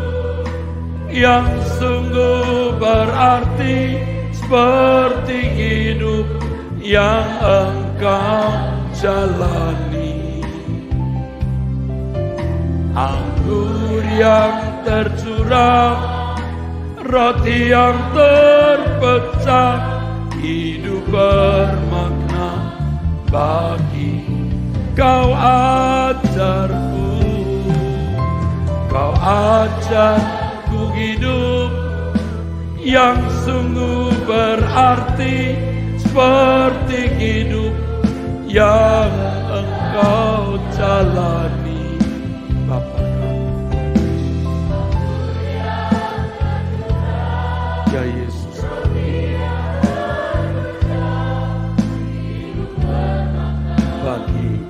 yang sungguh berarti, seperti hidup yang Engkau jalani. Anggur yang tercurah, roti yang terpecah, hidup bermakna bagi. Kau ajarku hidup yang sungguh berarti, seperti hidup yang Engkau jalani. Bapa ya Yesus, bagi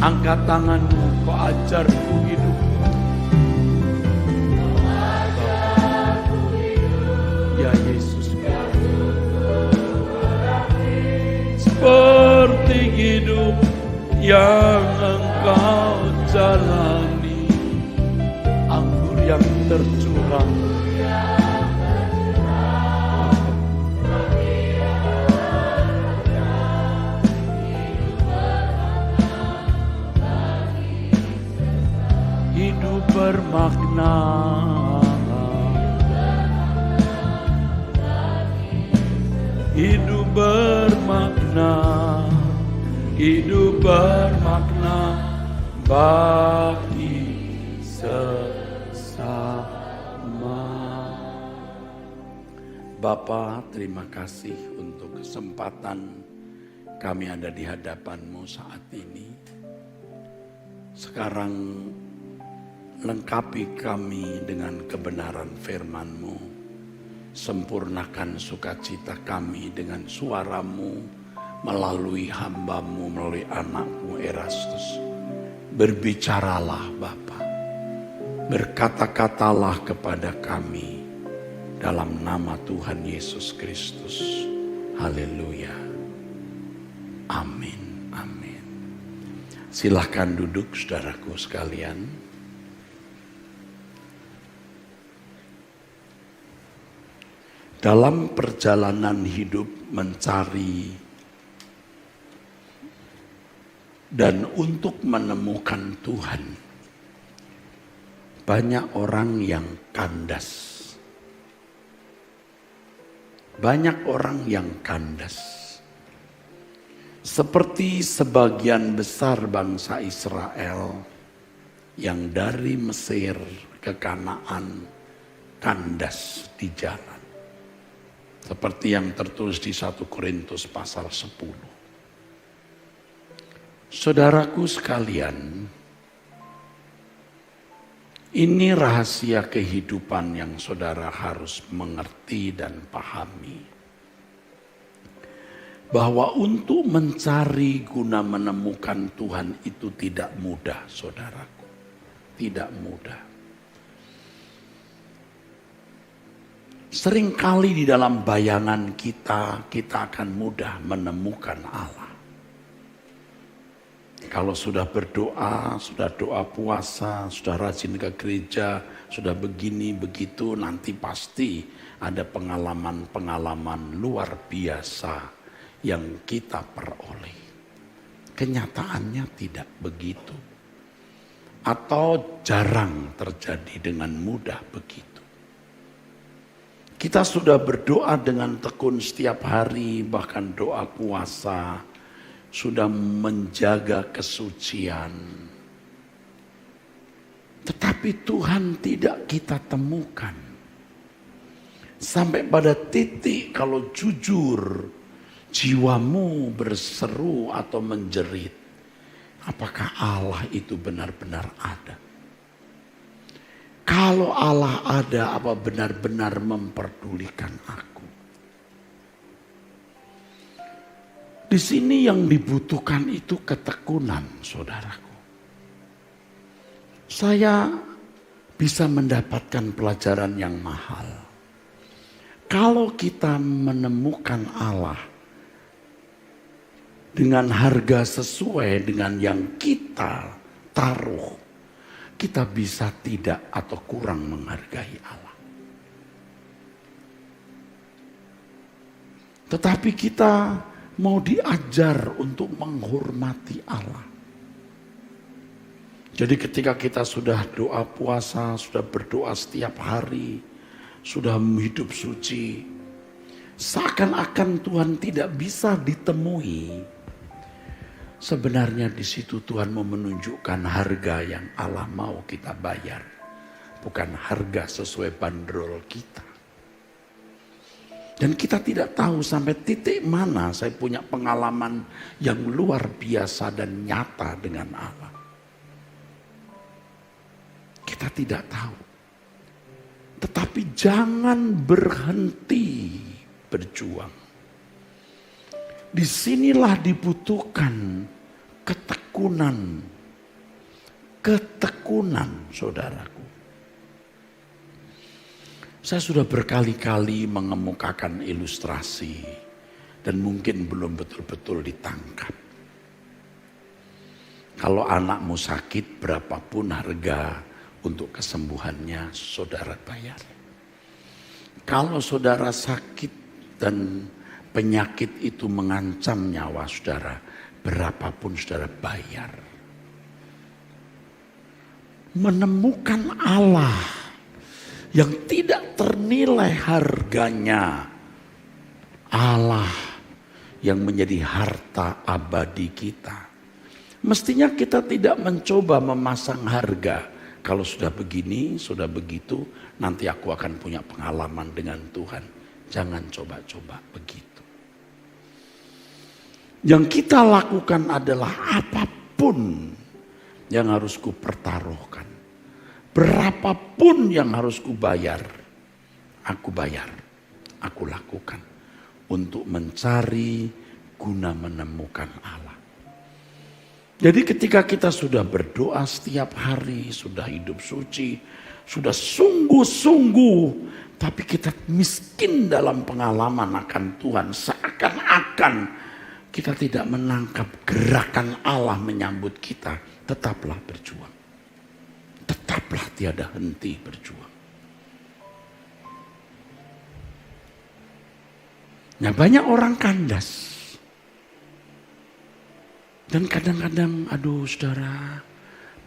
Angkat tanganmu, kau ajarku hidup. Ya Yesus, seperti hidup yang Engkau jalani, anggur yang tercurah. Hidup bermakna, hidup bermakna, hidup bermakna bagi sesama. Bapa, terima kasih untuk kesempatan kami ada di hadapan-Mu saat ini. Sekarang lengkapi kami dengan kebenaran firman-Mu. Sempurnakan sukacita kami dengan suara-Mu melalui hamba-Mu, melalui anak-Mu Erastus. Berbicaralah Bapa, berkata-katalah kepada kami dalam nama Tuhan Yesus Kristus. Haleluya. Amin, amin. Silahkan duduk saudaraku sekalian. Dalam perjalanan hidup mencari dan untuk menemukan Tuhan, banyak orang yang kandas. Banyak orang yang kandas. Seperti sebagian besar bangsa Israel yang dari Mesir ke Kanaan kandas di jalan. Seperti yang tertulis di 1 Korintus pasal 10. Saudaraku sekalian, ini rahasia kehidupan yang saudara harus mengerti dan pahami. Bahwa untuk mencari guna menemukan Tuhan itu tidak mudah, saudaraku. Tidak mudah. Seringkali di dalam bayangan kita akan mudah menemukan Allah. Kalau sudah berdoa, sudah doa puasa, sudah rajin ke gereja, sudah begini, begitu, nanti pasti ada pengalaman-pengalaman luar biasa yang kita peroleh. Kenyataannya tidak begitu. Atau jarang terjadi dengan mudah begitu. Kita sudah berdoa dengan tekun setiap hari, bahkan doa puasa, sudah menjaga kesucian. Tetapi Tuhan tidak kita temukan. Sampai pada titik kalau jujur jiwamu berseru atau menjerit, apakah Allah itu benar-benar ada? Kalau Allah ada, apa benar-benar memperdulikan aku? Di sini yang dibutuhkan itu ketekunan, saudaraku. Saya bisa mendapatkan pelajaran yang mahal. Kalau kita menemukan Allah dengan harga sesuai dengan yang kita taruh, kita bisa tidak atau kurang menghargai Allah. Tetapi kita mau diajar untuk menghormati Allah. Jadi ketika kita sudah doa puasa, sudah berdoa setiap hari, sudah hidup suci, seakan-akan Tuhan tidak bisa ditemui. Sebenarnya di situ Tuhan mau menunjukkan harga yang Allah mau kita bayar. Bukan harga sesuai bandrol kita. Dan kita tidak tahu sampai titik mana saya punya pengalaman yang luar biasa dan nyata dengan Allah. Kita tidak tahu. Tetapi jangan berhenti berjuang. Disinilah dibutuhkan ketekunan ketekunan, saudaraku. Saya sudah berkali-kali mengemukakan ilustrasi dan mungkin belum betul-betul ditangkap. Kalau anakmu sakit, berapapun harga untuk kesembuhannya, saudara bayar. Kalau saudara sakit dan penyakit itu mengancam nyawa saudara, berapapun saudara bayar. Menemukan Allah yang tidak ternilai harganya, Allah yang menjadi harta abadi kita. Mestinya kita tidak mencoba memasang harga. Kalau sudah begini, sudah begitu, nanti aku akan punya pengalaman dengan Tuhan. Jangan coba-coba begitu. Yang kita lakukan adalah apapun yang harus kupertaruhkan. Berapapun yang harus kubayar, aku bayar, aku lakukan. Untuk mencari guna menemukan Allah. Jadi ketika kita sudah berdoa setiap hari, sudah hidup suci, sudah sungguh-sungguh, tapi kita miskin dalam pengalaman akan Tuhan, seakan-akan kita tidak menangkap gerakan Allah menyambut kita, tetaplah berjuang. Tetaplah tiada henti berjuang. Nah, banyak orang kandas. Dan kadang-kadang, aduh saudara,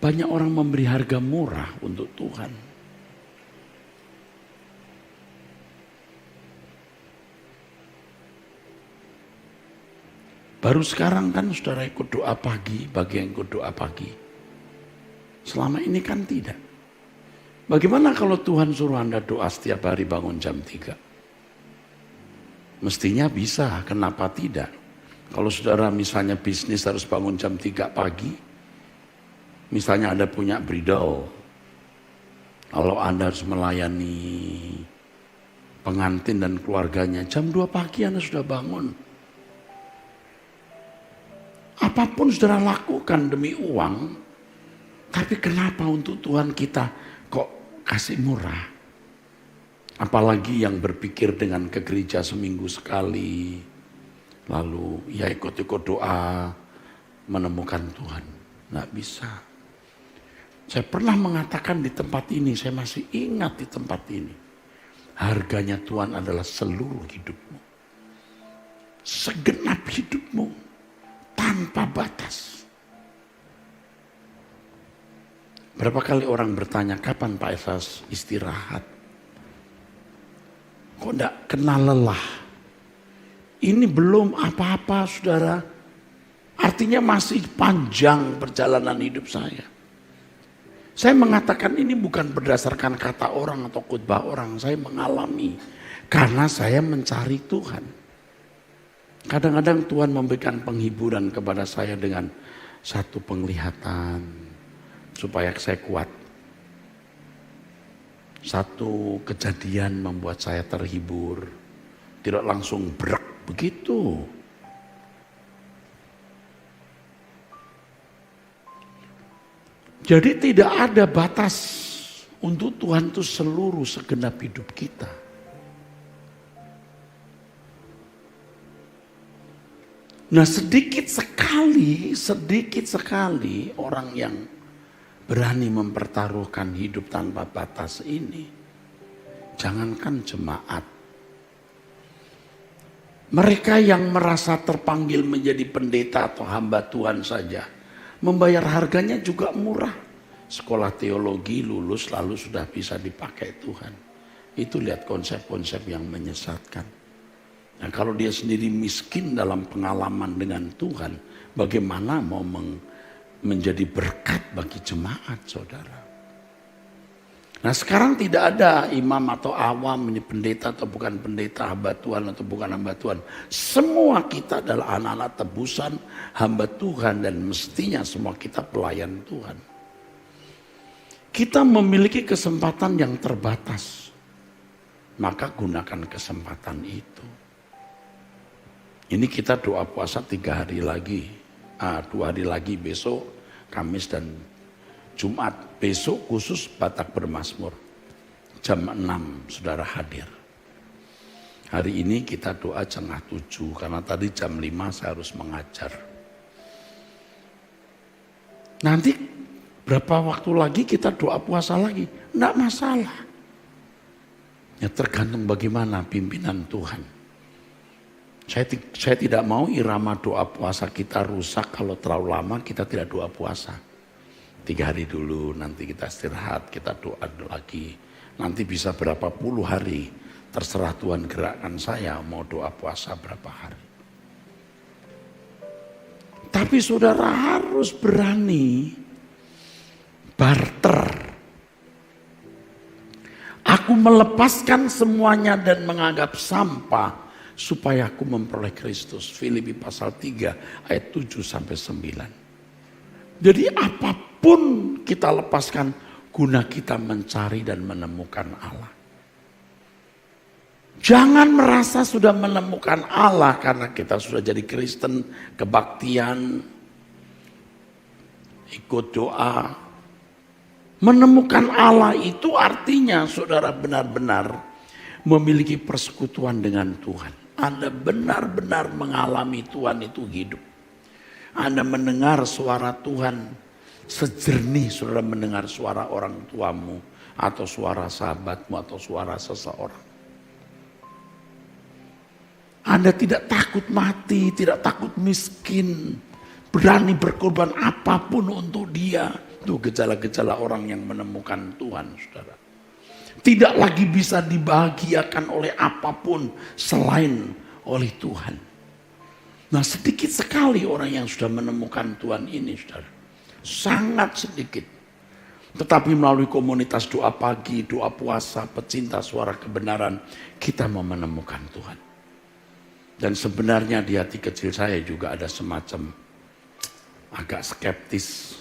banyak orang memberi harga murah untuk Tuhan. Baru sekarang kan saudara ikut doa pagi, bagi yang ikut doa pagi. Selama ini kan tidak. Bagaimana kalau Tuhan suruh Anda doa setiap hari bangun jam 3? Mestinya bisa, kenapa tidak? Kalau saudara misalnya bisnis harus bangun jam 3 pagi, misalnya Anda punya bridal, kalau Anda harus melayani pengantin dan keluarganya, jam 2 pagi Anda sudah bangun. Apapun saudara lakukan demi uang, tapi kenapa untuk Tuhan kita kok kasih murah? Apalagi yang berpikir dengan ke gereja seminggu sekali, lalu ya ikut-ikut doa menemukan Tuhan. Nggak bisa. Saya pernah mengatakan di tempat ini, saya masih ingat di tempat ini. Harganya Tuhan adalah seluruh hidupmu. Segenap hidupmu. Tanpa batas. Berapa kali orang bertanya, kapan Pak Esas istirahat? Kok enggak kenal lelah? Ini belum apa-apa saudara. Artinya masih panjang perjalanan hidup saya. Saya mengatakan ini bukan berdasarkan kata orang atau khotbah orang. Saya mengalami. Karena saya mencari Tuhan. Kadang-kadang Tuhan memberikan penghiburan kepada saya dengan satu penglihatan. Supaya saya kuat. Satu kejadian membuat saya terhibur. Tidak langsung brek begitu. Jadi tidak ada batas untuk Tuhan itu seluruh segenap hidup kita. Nah sedikit sekali orang yang berani mempertaruhkan hidup tanpa batas ini. Jangankan jemaat. Mereka yang merasa terpanggil menjadi pendeta atau hamba Tuhan saja. Membayar harganya juga murah. Sekolah teologi lulus lalu sudah bisa dipakai Tuhan. Itu lihat konsep-konsep yang menyesatkan. Nah kalau dia sendiri miskin dalam pengalaman dengan Tuhan. Bagaimana mau menjadi berkat bagi jemaat saudara. Nah sekarang tidak ada imam atau awam, ini pendeta atau bukan pendeta, hamba Tuhan atau bukan hamba Tuhan. Semua kita adalah anak-anak tebusan, hamba Tuhan dan mestinya semua kita pelayan Tuhan. Kita memiliki kesempatan yang terbatas. Maka gunakan kesempatan itu. Ini kita doa puasa 3 hari lagi. 2 hari lagi besok, Kamis dan Jumat besok khusus Batak Bermazmur. Jam 6 saudara hadir. Hari ini kita doa 6:30 karena tadi jam 5 saya harus mengajar. Nanti berapa waktu lagi kita doa puasa lagi? Enggak masalah. Ya tergantung bagaimana pimpinan Tuhan. Saya tidak mau irama doa puasa kita rusak kalau terlalu lama kita tidak doa puasa. 3 hari dulu, nanti kita istirahat, kita doa lagi. Nanti bisa berapa puluh hari, terserah Tuhan gerakkan saya mau doa puasa berapa hari. Tapi saudara harus berani barter. Aku melepaskan semuanya dan menganggap sampah supaya aku memperoleh Kristus. Filipi pasal 3 ayat 7-9. Jadi apapun kita lepaskan guna kita mencari dan menemukan Allah. Jangan merasa sudah menemukan Allah karena kita sudah jadi Kristen, kebaktian, ikut doa. Menemukan Allah itu artinya saudara benar-benar memiliki persekutuan dengan Tuhan. Anda benar-benar mengalami Tuhan itu hidup. Anda mendengar suara Tuhan sejernih saudara mendengar suara orang tuamu atau suara sahabatmu atau suara seseorang. Anda tidak takut mati, tidak takut miskin, berani berkorban apapun untuk dia. Itu gejala-gejala orang yang menemukan Tuhan, saudara. Tidak lagi bisa dibahagiakan oleh apapun selain oleh Tuhan. Nah, sedikit sekali orang yang sudah menemukan Tuhan ini, saudara. Sangat sedikit. Tetapi melalui komunitas doa pagi, doa puasa, pecinta suara kebenaran, kita mau menemukan Tuhan. Dan sebenarnya di hati kecil saya juga ada semacam agak skeptis.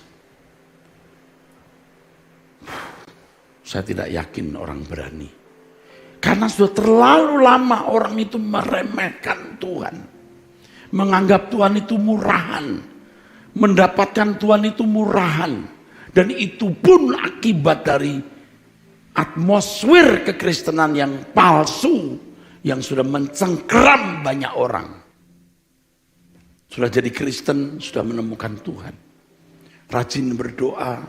Saya tidak yakin orang berani. Karena sudah terlalu lama orang itu meremehkan Tuhan. Menganggap Tuhan itu murahan. Mendapatkan Tuhan itu murahan. Dan itu pun akibat dari atmosfer kekristenan yang palsu. Yang sudah mencengkeram banyak orang. Sudah jadi Kristen, sudah menemukan Tuhan. Rajin berdoa.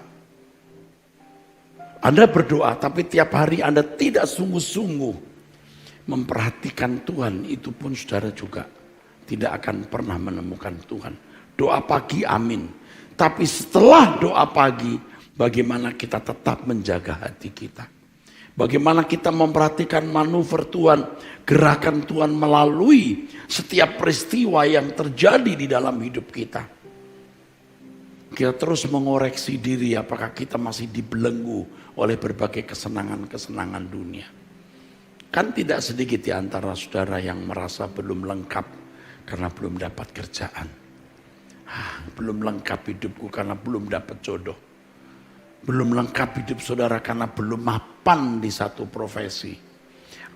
Anda berdoa, tapi tiap hari Anda tidak sungguh-sungguh memperhatikan Tuhan. Itu pun saudara juga tidak akan pernah menemukan Tuhan. Doa pagi, amin. Tapi setelah doa pagi, bagaimana kita tetap menjaga hati kita. Bagaimana kita memperhatikan manuver Tuhan, gerakan Tuhan melalui setiap peristiwa yang terjadi di dalam hidup kita. Kita terus mengoreksi diri apakah kita masih dibelenggu oleh berbagai kesenangan-kesenangan dunia. Kan tidak sedikit di antara saudara yang merasa belum lengkap karena belum dapat kerjaan. Belum lengkap hidupku karena belum dapat jodoh. Belum lengkap hidup saudara karena belum mapan di satu profesi.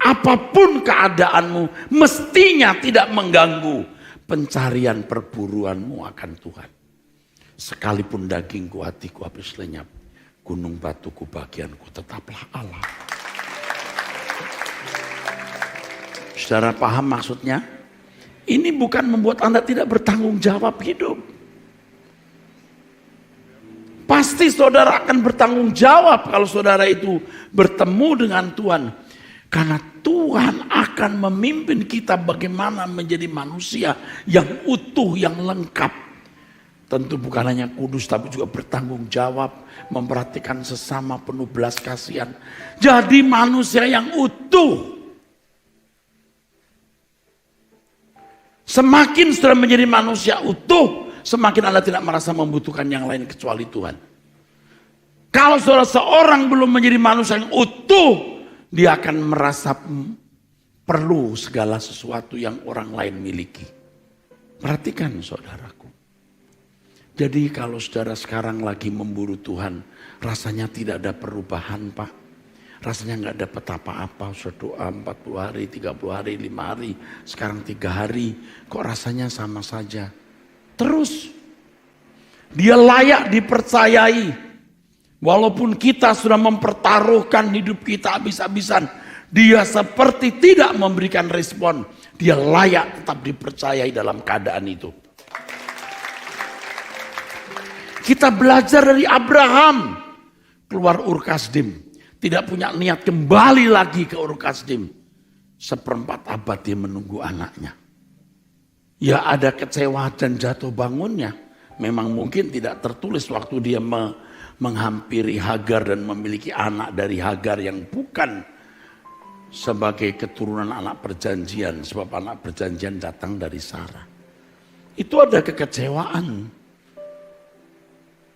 Apapun keadaanmu mestinya tidak mengganggu pencarian perburuanmu akan Tuhan. Sekalipun dagingku, hatiku habis lenyap, gunung batuku bagianku tetaplah Allah. Saudara paham maksudnya? Ini bukan membuat Anda tidak bertanggung jawab hidup. Pasti saudara akan bertanggung jawab kalau saudara itu bertemu dengan Tuhan. Karena Tuhan akan memimpin kita bagaimana menjadi manusia yang utuh, yang lengkap. Tentu bukan hanya kudus tapi juga bertanggung jawab. Memperhatikan sesama penuh belas kasihan. Jadi manusia yang utuh. Semakin saudara menjadi manusia utuh, semakin Anda tidak merasa membutuhkan yang lain kecuali Tuhan. Kalau saudara seorang belum menjadi manusia yang utuh, dia akan merasa perlu segala sesuatu yang orang lain miliki. Perhatikan saudaraku. Jadi kalau saudara sekarang lagi memburu Tuhan, rasanya tidak ada perubahan Pak. Rasanya nggak dapat apa-apa, sudah doa 40 hari, 30 hari, 5 hari, sekarang 3 hari. Kok rasanya sama saja? Terus, dia layak dipercayai. Walaupun kita sudah mempertaruhkan hidup kita habis-habisan, dia seperti tidak memberikan respon. Dia layak tetap dipercayai dalam keadaan itu. Kita belajar dari Abraham. Keluar Ur Kasdim. Tidak punya niat kembali lagi ke Ur Kasdim. 1/4 abad dia menunggu anaknya. Ya ada kecewa dan jatuh bangunnya. Memang mungkin tidak tertulis waktu dia menghampiri Hagar dan memiliki anak dari Hagar yang bukan sebagai keturunan anak perjanjian. Sebab anak perjanjian datang dari Sarah. Itu ada kekecewaan.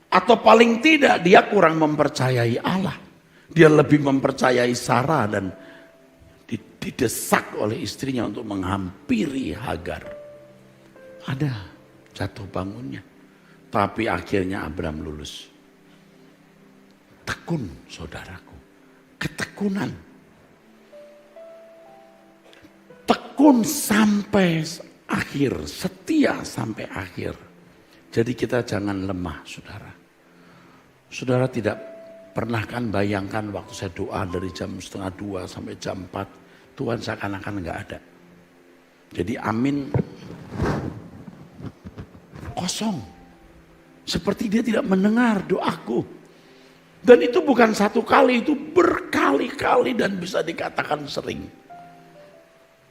Atau paling tidak dia kurang mempercayai Allah. Dia lebih mempercayai Sarah dan didesak oleh istrinya untuk menghampiri Hagar. Ada jatuh bangunnya. Tapi akhirnya Abraham lulus. Tekun saudaraku. Ketekunan. Tekun sampai akhir. Setia sampai akhir. Jadi kita jangan lemah saudara. Saudara tidak pernah kan bayangkan waktu saya doa dari jam 1:30 sampai jam 4. Tuhan seakan-akan enggak ada. Jadi amin kosong. Seperti dia tidak mendengar doaku. Dan itu bukan satu kali, itu berkali-kali dan bisa dikatakan sering.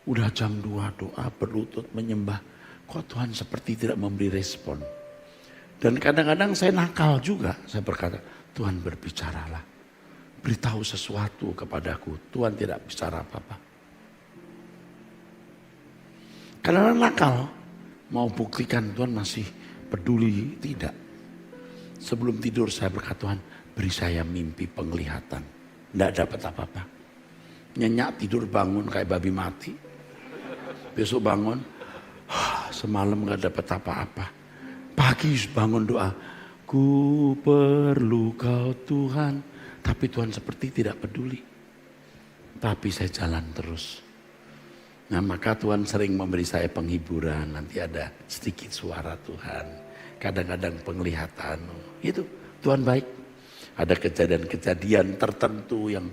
Udah jam 2 doa berlutut menyembah. Kok Tuhan seperti tidak memberi respon. Dan kadang-kadang saya nakal juga. Saya berkata, Tuhan berbicaralah. Beritahu sesuatu kepadaku. Tuhan tidak bicara apa-apa. Kadang-kadang nakal. Mau buktikan Tuhan masih peduli. Tidak. Sebelum tidur saya berkata, Tuhan beri saya mimpi penglihatan. Tidak dapat apa-apa. Nyenyak tidur bangun kayak babi mati. Besok bangun, semalam gak dapat apa-apa. Pagi bangun doa, ku perlu kau Tuhan. Tapi Tuhan seperti tidak peduli. Tapi saya jalan terus. Nah maka Tuhan sering memberi saya penghiburan. Nanti ada sedikit suara Tuhan. Kadang-kadang penglihatan. Itu Tuhan baik. Ada kejadian-kejadian tertentu yang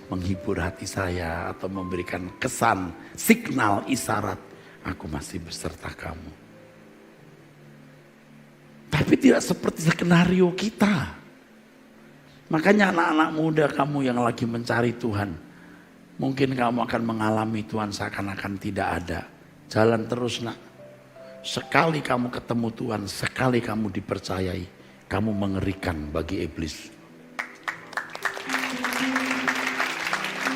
menghibur hati saya. Atau memberikan kesan, signal, isyarat. Aku masih beserta kamu. Tapi tidak seperti skenario kita. Makanya anak-anak muda kamu yang lagi mencari Tuhan. Mungkin kamu akan mengalami Tuhan seakan-akan tidak ada. Jalan terus nak. Sekali kamu ketemu Tuhan, sekali kamu dipercayai. Kamu mengerikan bagi iblis.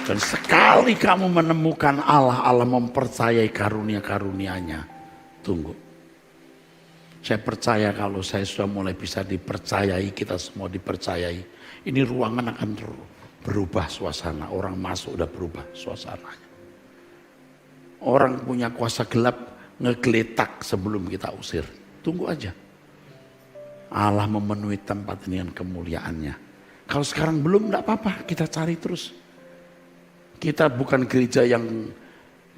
Dan sekali kamu menemukan Allah, Allah mempercayai karunia-karunia-Nya. Tunggu. Saya percaya kalau saya sudah mulai bisa dipercayai, kita semua dipercayai. Ini ruangan akan berubah suasana. Orang masuk udah berubah suasananya. Orang punya kuasa gelap ngegeletak sebelum kita usir. Tunggu aja. Allah memenuhi tempat ini dengan kemuliaannya. Kalau sekarang belum enggak apa-apa, kita cari terus. Kita bukan gereja yang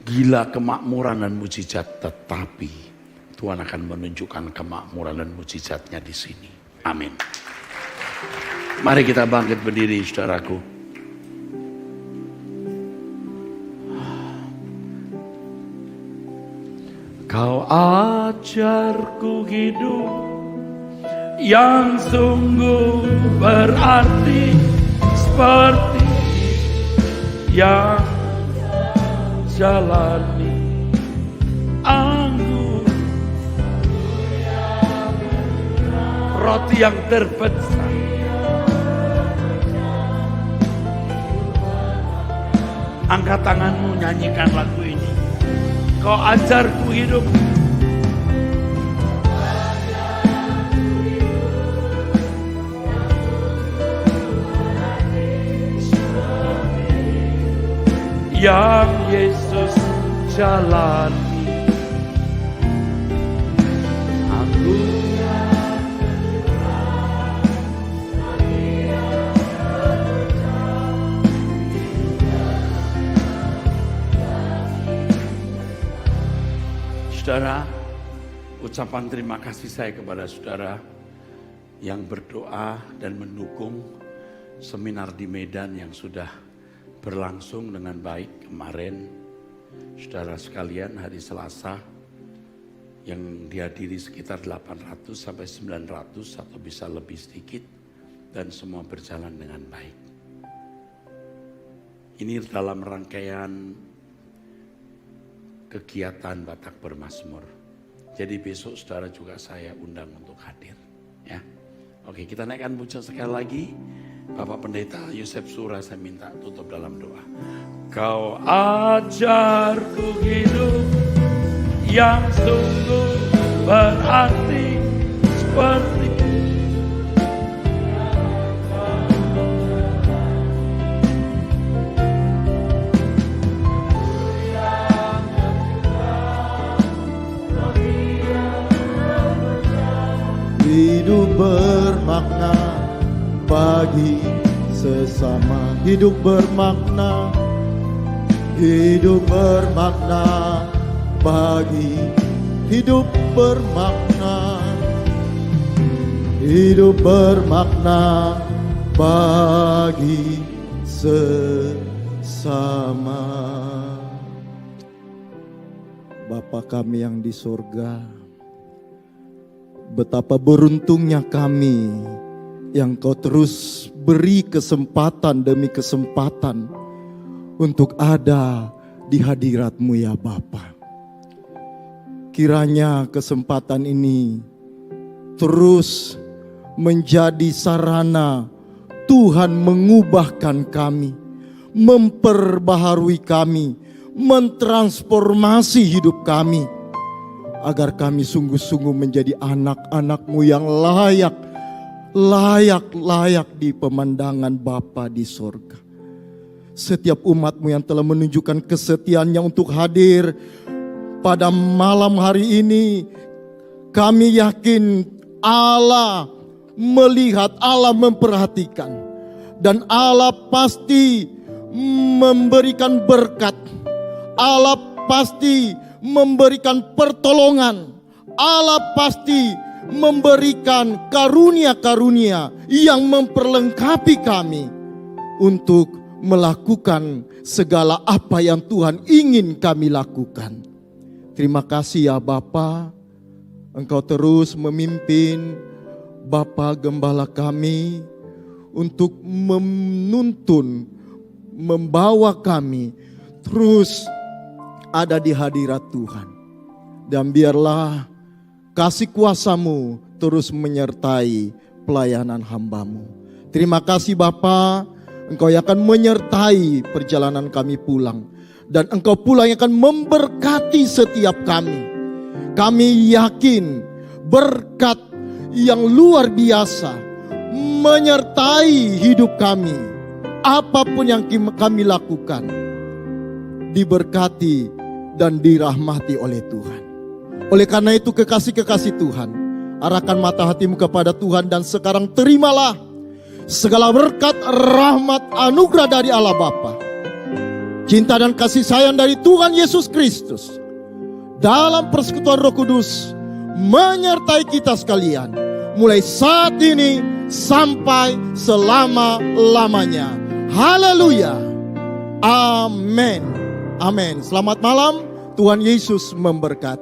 gila kemakmuran dan mujizat, tetapi Tuhan akan menunjukkan kemakmuran dan mujizatnya di sini. Amin. Mari kita bangkit berdiri, saudaraku. Kau ajarku hidup yang sungguh berarti seperti yang jalani anggur roti yang terbesar. Angkat tanganmu, nyanyikan lagu ini. Kau ajarku hidup yang Yesus jalani. Aku saudara, ucapan terima kasih saya kepada saudara yang berdoa dan mendukung seminar di Medan yang sudah berlangsung dengan baik kemarin. Saudara sekalian, hari Selasa yang dihadiri sekitar 800 sampai 900 atau bisa lebih sedikit, dan semua berjalan dengan baik. Ini dalam rangkaian kegiatan Batak Bermazmur. Jadi besok saudara juga saya undang untuk hadir. Ya, oke, kita naikkan pujian sekali lagi. Bapak Pendeta Yosef Sura, saya minta tutup dalam doa. Kau ajarku hidup yang sungguh berarti seperti hidup bermakna bagi sesama. Hidup bermakna, hidup bermakna bagi, hidup bermakna, hidup bermakna bagi sesama. Bapa kami yang di surga, betapa beruntungnya kami yang Kau terus beri kesempatan demi kesempatan untuk ada di hadirat-Mu ya Bapa. Kiranya kesempatan ini terus menjadi sarana Tuhan mengubahkan kami, memperbaharui kami, mentransformasi hidup kami, agar kami sungguh-sungguh menjadi anak-anak-Mu yang layak di pemandangan Bapa di sorga. Setiap umat-Mu yang telah menunjukkan kesetiaannya untuk hadir pada malam hari ini, kami yakin Allah melihat, Allah memperhatikan, dan Allah pasti memberikan berkat, Allah pasti memberikan pertolongan, Allah pasti memberikan karunia-karunia yang memperlengkapi kami untuk melakukan segala apa yang Tuhan ingin kami lakukan. Terima kasih ya Bapa, Engkau terus memimpin Bapa Gembala kami untuk menuntun, membawa kami terus ada di hadirat Tuhan. Dan biarlah kasih kuasa-Mu terus menyertai pelayanan hamba-Mu. Terima kasih Bapa, Engkau yang akan menyertai perjalanan kami pulang. Dan Engkau pula yang akan memberkati setiap kami. Kami yakin berkat yang luar biasa menyertai hidup kami. Apapun yang kami lakukan, diberkati dan dirahmati oleh Tuhan. Oleh karena itu kekasih-kekasih Tuhan, arahkan mata hatimu kepada Tuhan dan sekarang terimalah segala berkat, rahmat, anugerah dari Allah Bapa, cinta dan kasih sayang dari Tuhan Yesus Kristus, dalam persekutuan Roh Kudus menyertai kita sekalian, mulai saat ini sampai selama-lamanya. Haleluya. Amin. Amin. Selamat malam. Tuhan Yesus memberkati.